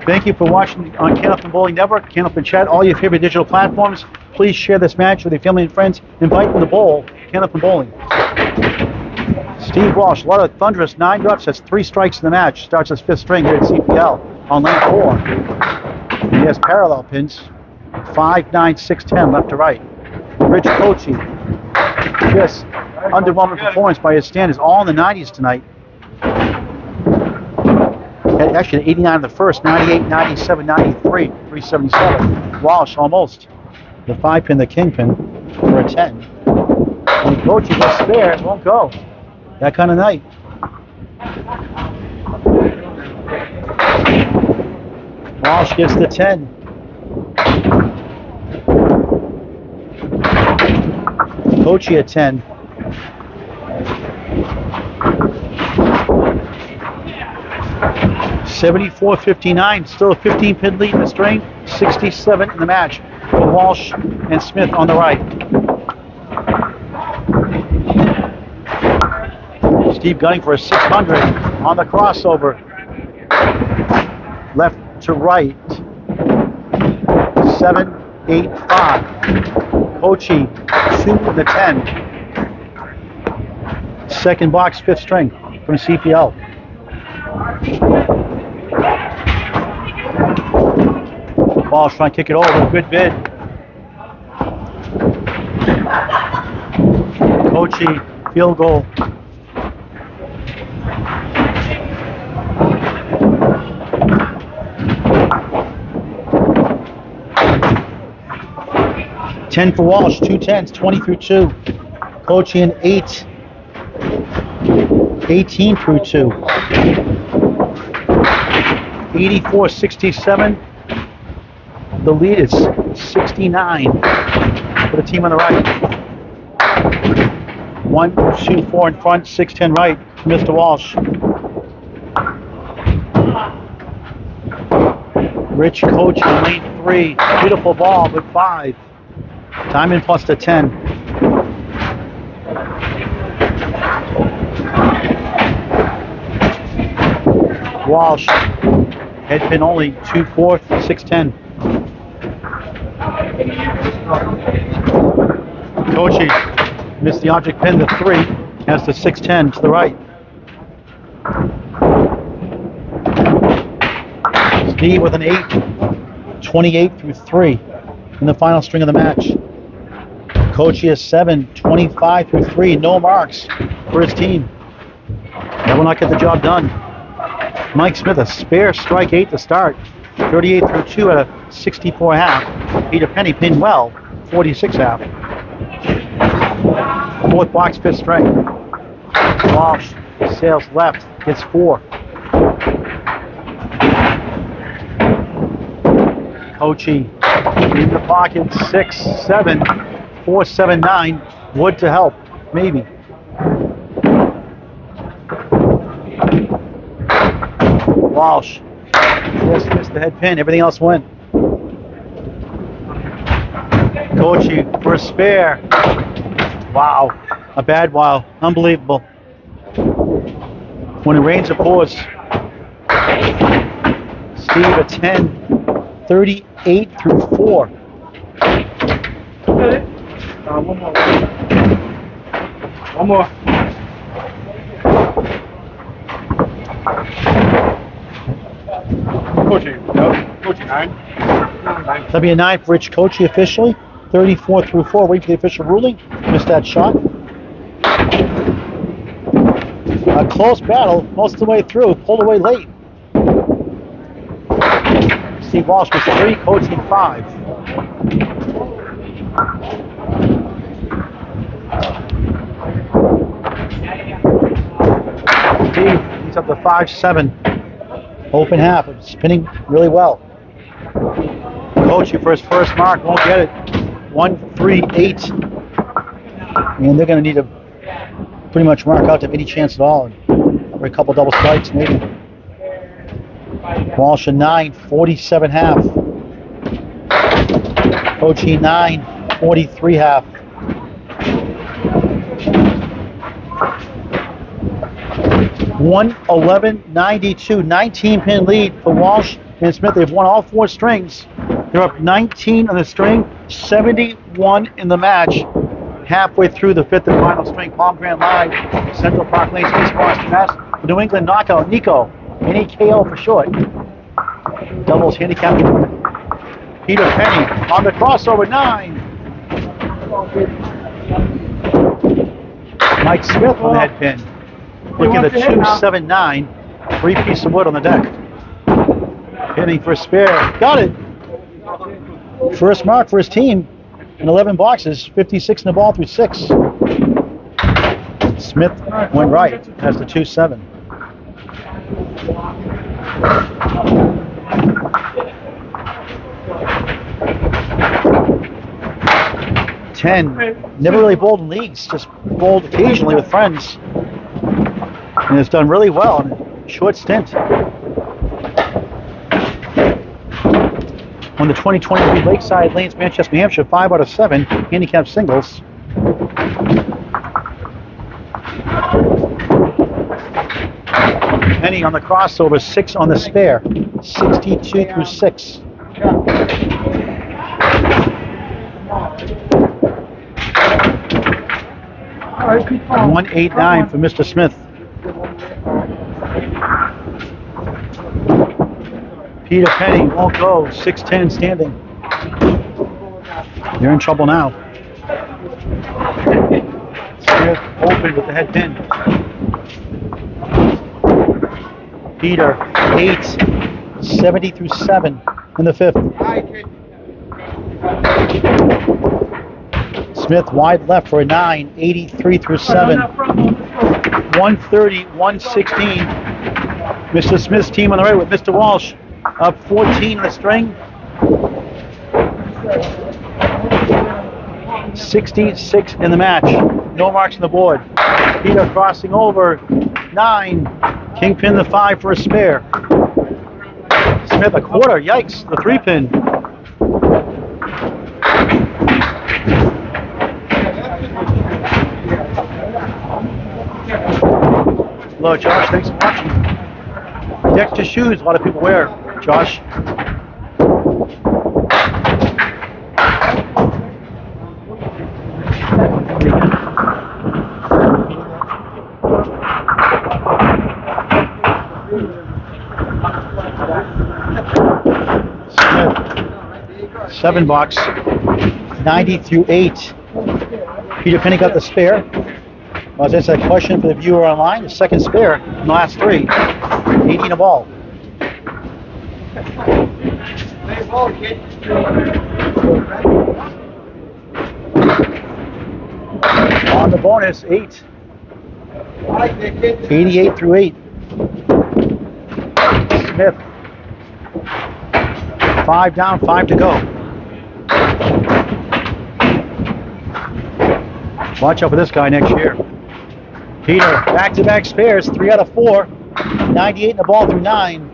Thank you for watching on Candlepin Bowling Network, Candlepin Chat, all your favorite digital platforms. Please share this match with your family and friends. Invite them to bowl Candlepin Bowling. Steve Walsh, a lot of thunderous 9 drops. That's 3 strikes in the match. Starts his 5th string here at CPL on lane 4. And he has parallel pins. 5, 9, 6, 10 left to right. Rich Cocchi. Just underwhelming performance by his standards. All in the 90s tonight. Actually, 89 in the first, 98, 97, 93, 377. Walsh almost. The 5 pin, the king pin for a 10. And Cocchi gets spare, it won't go. That kind of night. Walsh gets the 10. Cocchi at 10. $74.59, still a 15 pin lead in the string, 67 in the match for Walsh and Smith on the right. Steve gunning for a 600 on the crossover. Left to right. 7, 8, 5. Cocchi, 2 in the 10. Second box, 5th string from CPL. Walsh trying to kick it over. Good bid. Cocchi, field goal. $10 for Walsh, 2 10s, 20 through 2. Cocchi an 8. 18 through 2. 84-67. The lead is 69 for the team on the right. 1, 2, 4 in front, 6, 10 right for Mr. Walsh. Rich Cocchi in lane 3. Beautiful ball with 5. Time in plus the 10. Walsh, head pin only, 2-4, 6-10. Cocchi missed the object pin to 3, has the 6-10 to the right. Steve with an 8, 28 through 3 in the final string of the match. Cocchi is 7, 25 through 3, no marks for his team. That will not get the job done. Mike Smith, a spare strike 8 to start. 38 through 2 at a 64 half. Peter Penney pinned well, 46 half. 4th box, 5th string. Walsh sails left, gets 4. Cocchi in the pocket, 6, 7, 4, 7, 9. Wood to help, maybe. Walsh just missed the head pin. Everything else went. Cocchi for a spare. Wow. A bad wow. Unbelievable. When it rains, it pours. Steve at 10. 38 through 4. One more. One more. Cocchi 9. That'll be a 9 for Rich Cocchi officially. 34 through 4. Wait for the official ruling. Missed that shot. A close battle most of the way through, pulled away late. Steve Walsh with 3, Cocchi 5. Steve, he's up to 5-7. Open half, spinning really well. Cocchi for his first mark, won't get it. 1-3-8. And they're going to need to pretty much mark out to have any chance at all. Or a couple double strikes, maybe. Walsh a 9, 47 half. Cocchi 9, 43 half. $111.92, 19-pin lead for Walsh and Smith. They've won all 4 strings. They're up 19 on the string, 71 in the match. Halfway through the 5th and final string, Palm Grand Live, Central Park Lanes, East Boston, Mass. The New England knockout, Neko, Neko for short. Doubles handicap tournament. Peter Penney on the crossover, 9. Mike Smith on the head pin. Looking at the 2-7-9, 3-piece of wood on the deck. Hitting for a spare, got it. First mark for his team in 11 boxes, 56 in the ball through 6. Smith went right, has the 2-7. 10, never really bowled in leagues, just bowled occasionally with friends. And has done really well in a short stint. Won the 2023 Lakeside Lanes Manchester, New Hampshire 5 out of 7 handicap singles. Penney on the crossover, 6 on the spare, 62 through 6. $189 for Mr. Smith. Peter Penney won't go, 6-10 standing. They're in trouble now. Smith open with the head pin. Peter, 8, 70 through 7 in the 5th. Smith wide left for a 9, 83 through 7. 130, 116. Mr. Smith's team on the right with Mr. Walsh up 14 on the string. 66 in the match. No marks on the board. Peter crossing over, 9. Kingpin the 5 for a spare. Smith a quarter, yikes, the 3-pin. Hello, Josh. Thanks for watching. Dexter shoes, a lot of people wear. Josh. Smith, 7 box, 90 through 8. Peter Penney got the spare. Well, that's a question for the viewer online. The second spare in the last 3. 18 a ball. On the bonus, 8. 88 through 8. Smith. 5 down, 5 to go. Watch out for this guy next year. Peter, back-to-back spares, 3 out of 4. 98 in the ball through 9.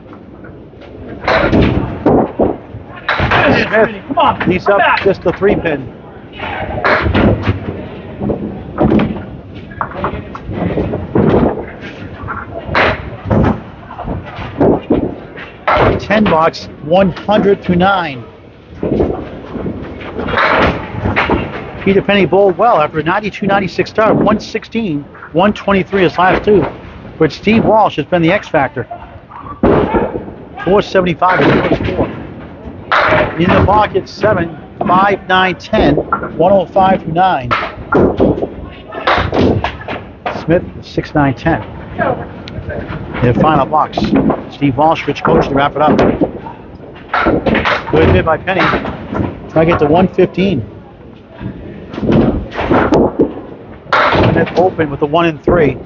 Smith, he's up just the 3-pin. $10 box, 100 through 9. Peter Penney bowled well after a 92-96 start, 116, 123 his last 2. But Steve Walsh has been the X factor. 475 is the first 4. In the pocket, 7, 5, 9, 10, 105 through 9. Smith, 6, 9, 10. Their final box. Steve Walsh, Rich Cocchi to wrap it up. Good hit by Penney. Try to get to 115. And then open with the 1 and 3.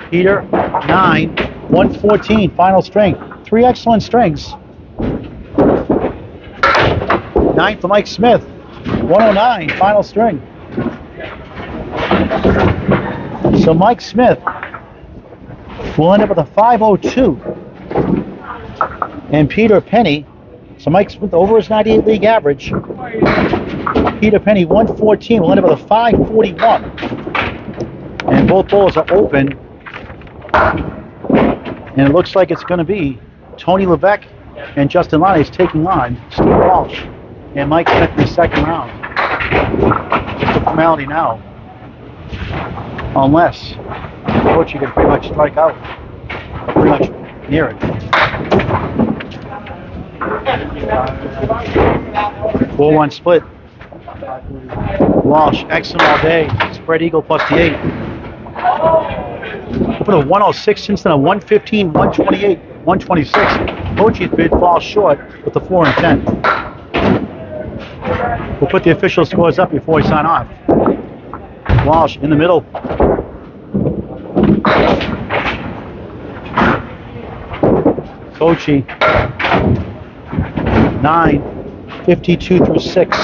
Peter, 9, 114, final string. 3 excellent strings. 9 for Mike Smith, 109, final string. So Mike Smith will end up with a 502. And Peter Penney, so Mike Smith over his 98 league average. Peter Penney, 114, will end up with a 541. And both bowls are open. And it looks like it's going to be Tony Levesque and Justin Lanes taking on Steve Walsh and Mike Smith in the second round. Just a formality now. Unless Cocchi can pretty much strike out. Or pretty much near it. 4-1 split. Walsh, excellent all day. Spread eagle plus the 8. We'll put a 106 instead of 115, 128, 126. Cocchi's bid falls short with the 4 and 10. We'll put the official scores up before we sign off. Walsh in the middle. Cocchi 9, 52 through 6.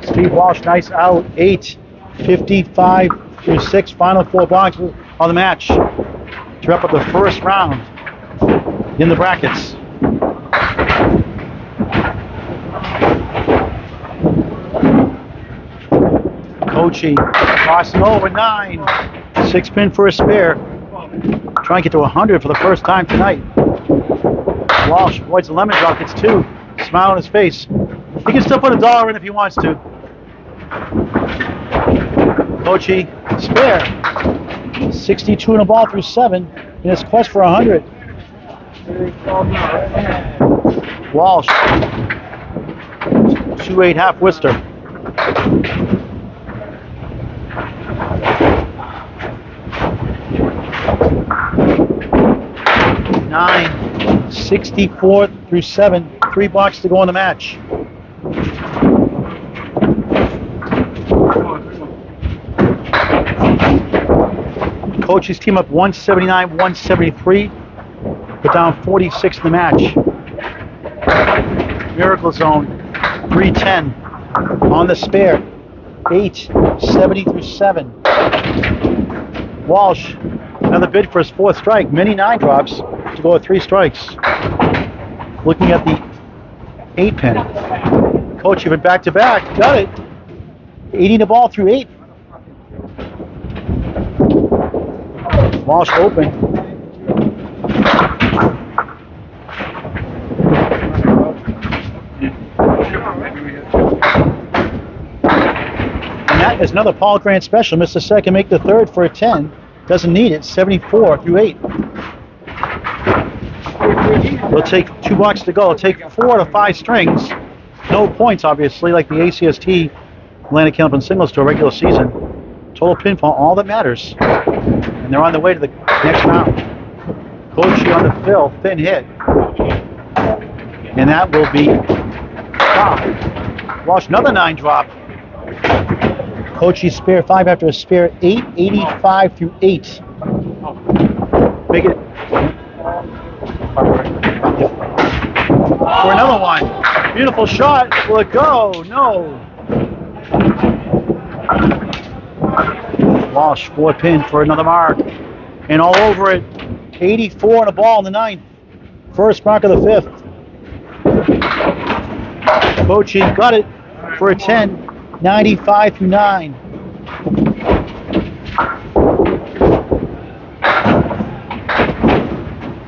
Steve Walsh, nice out, 8, 55 through 6. Final 4 boxes of the match to wrap up the first round in the brackets. Cocchi crossing over 9, 6 pin for a spare. Trying to get to 100 for the first time tonight. Walsh avoids the lemon drop, gets 2. Smile on his face. He can still put $1 in if he wants to. Cocchi, spare. 62 in a ball through 7 in his quest for 100. Walsh, 2-8 half Worcester. Nine, 64 through 7, 3 blocks to go in the match. Cocchi's team up 179, 173, put down 46 in the match. Miracle Zone, 310 on the spare, 8, 70 through 7. Walsh, another bid for his 4th strike, many 9 drops to go with 3 strikes. Looking at the 8 pin. Cocchi went back to back, got it. 80 the ball through 8. Walsh open. And that is another Paul Grant special. Missed the second, make the third for a 10. Doesn't need it, 74 through 8. We'll take 2 blocks to go. We'll take 4 to 5 strings. No points, obviously, like the ACST Atlantic Candlepin Singles to a regular season. Total pinfall, all that matters. And they're on the way to the next round. Cocchi on the fill, thin hit. And that will be 5. Walsh, another 9 drop. Cocchi spare 5 after a spare 8, 85 through 8. Make it for another one. Beautiful shot. Will it go? No. Walsh, 4 pin for another mark. And all over it. 84 and a ball in the 9th. First mark of the 5th. Cocchi got it for a 10. 95 through 9.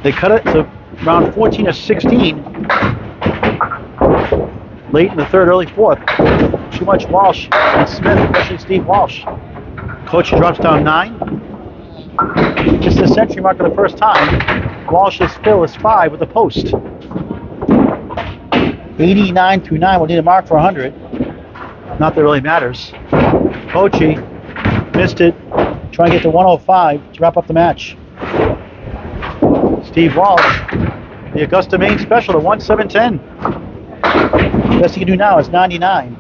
They cut it to around 14 or 16. Late in the 3rd, early 4th. Too much Walsh and Smith, especially Steve Walsh. Cocchi drops down 9. Just the century mark for the first time. Walsh's fill is 5 with a post. 89 through 9 will need a mark for 100. Not that it really matters. Cocchi Missed it. Trying to get to 105 to wrap up the match. Steve Walsh, the Augusta Maine special to 1710. Best he can do now is 99.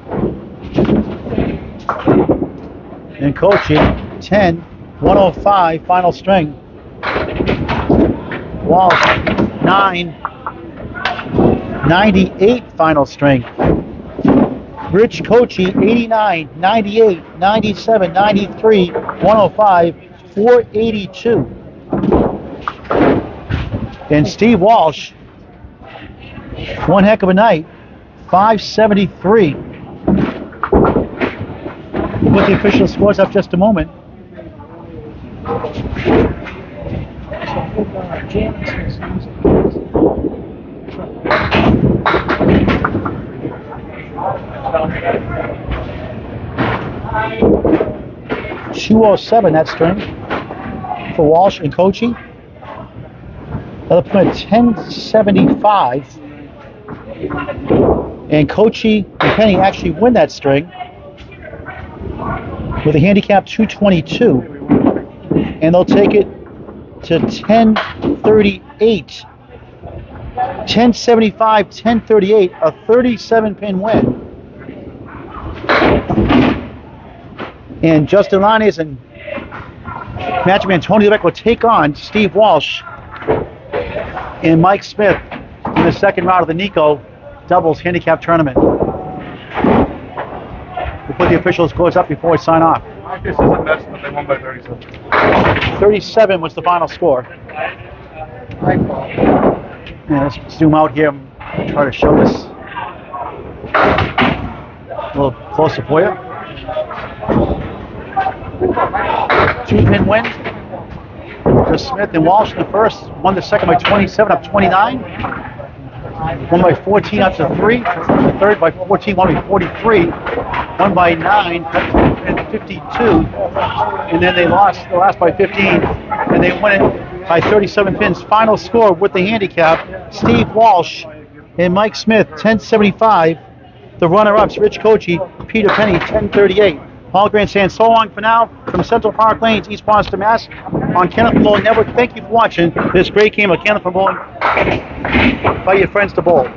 And Cocchi, 10, 105, final string. Walsh, 9, 98, final string. Rich Cocchi, 89, 98, 97, 93, 105, 482. And Steve Walsh, one heck of a night, 573. We'll put the official scores up just a moment. .207 that string for Walsh and Cocchi. Another point at 1075. And Cocchi and Penney actually win that string with a handicap 222. And they'll take it to 1038. 1075, 1038, a 37-pin win. And Justin Lanes and matchman Tony Levesque will take on Steve Walsh and Mike Smith in the second round of the Neko doubles handicap tournament. We'll put the official scores up before we sign off. This is the best, but they won by 37. 37 was the final score. Yeah, let's zoom out here and try to show this a little closer for you. 2-pin win for Smith and Walsh in the first. Won the second by 27 up 29. Won by 14 up to 3. The third by 14, won by 43. Won by 9 and 52. And then they lost the last by 15. And they won it by 37 pins. Final score with the handicap, Steve Walsh and Mike Smith, 1075. The runner-ups, Rich Cocchi, Peter Penney, 1038. Paul Grant saying so long for now from Central Park Lanes, East Boston, Mass. On Candlepin Bowling Network. Thank you for watching this great game of Candlepin Bowling. Invite your friends to bowl.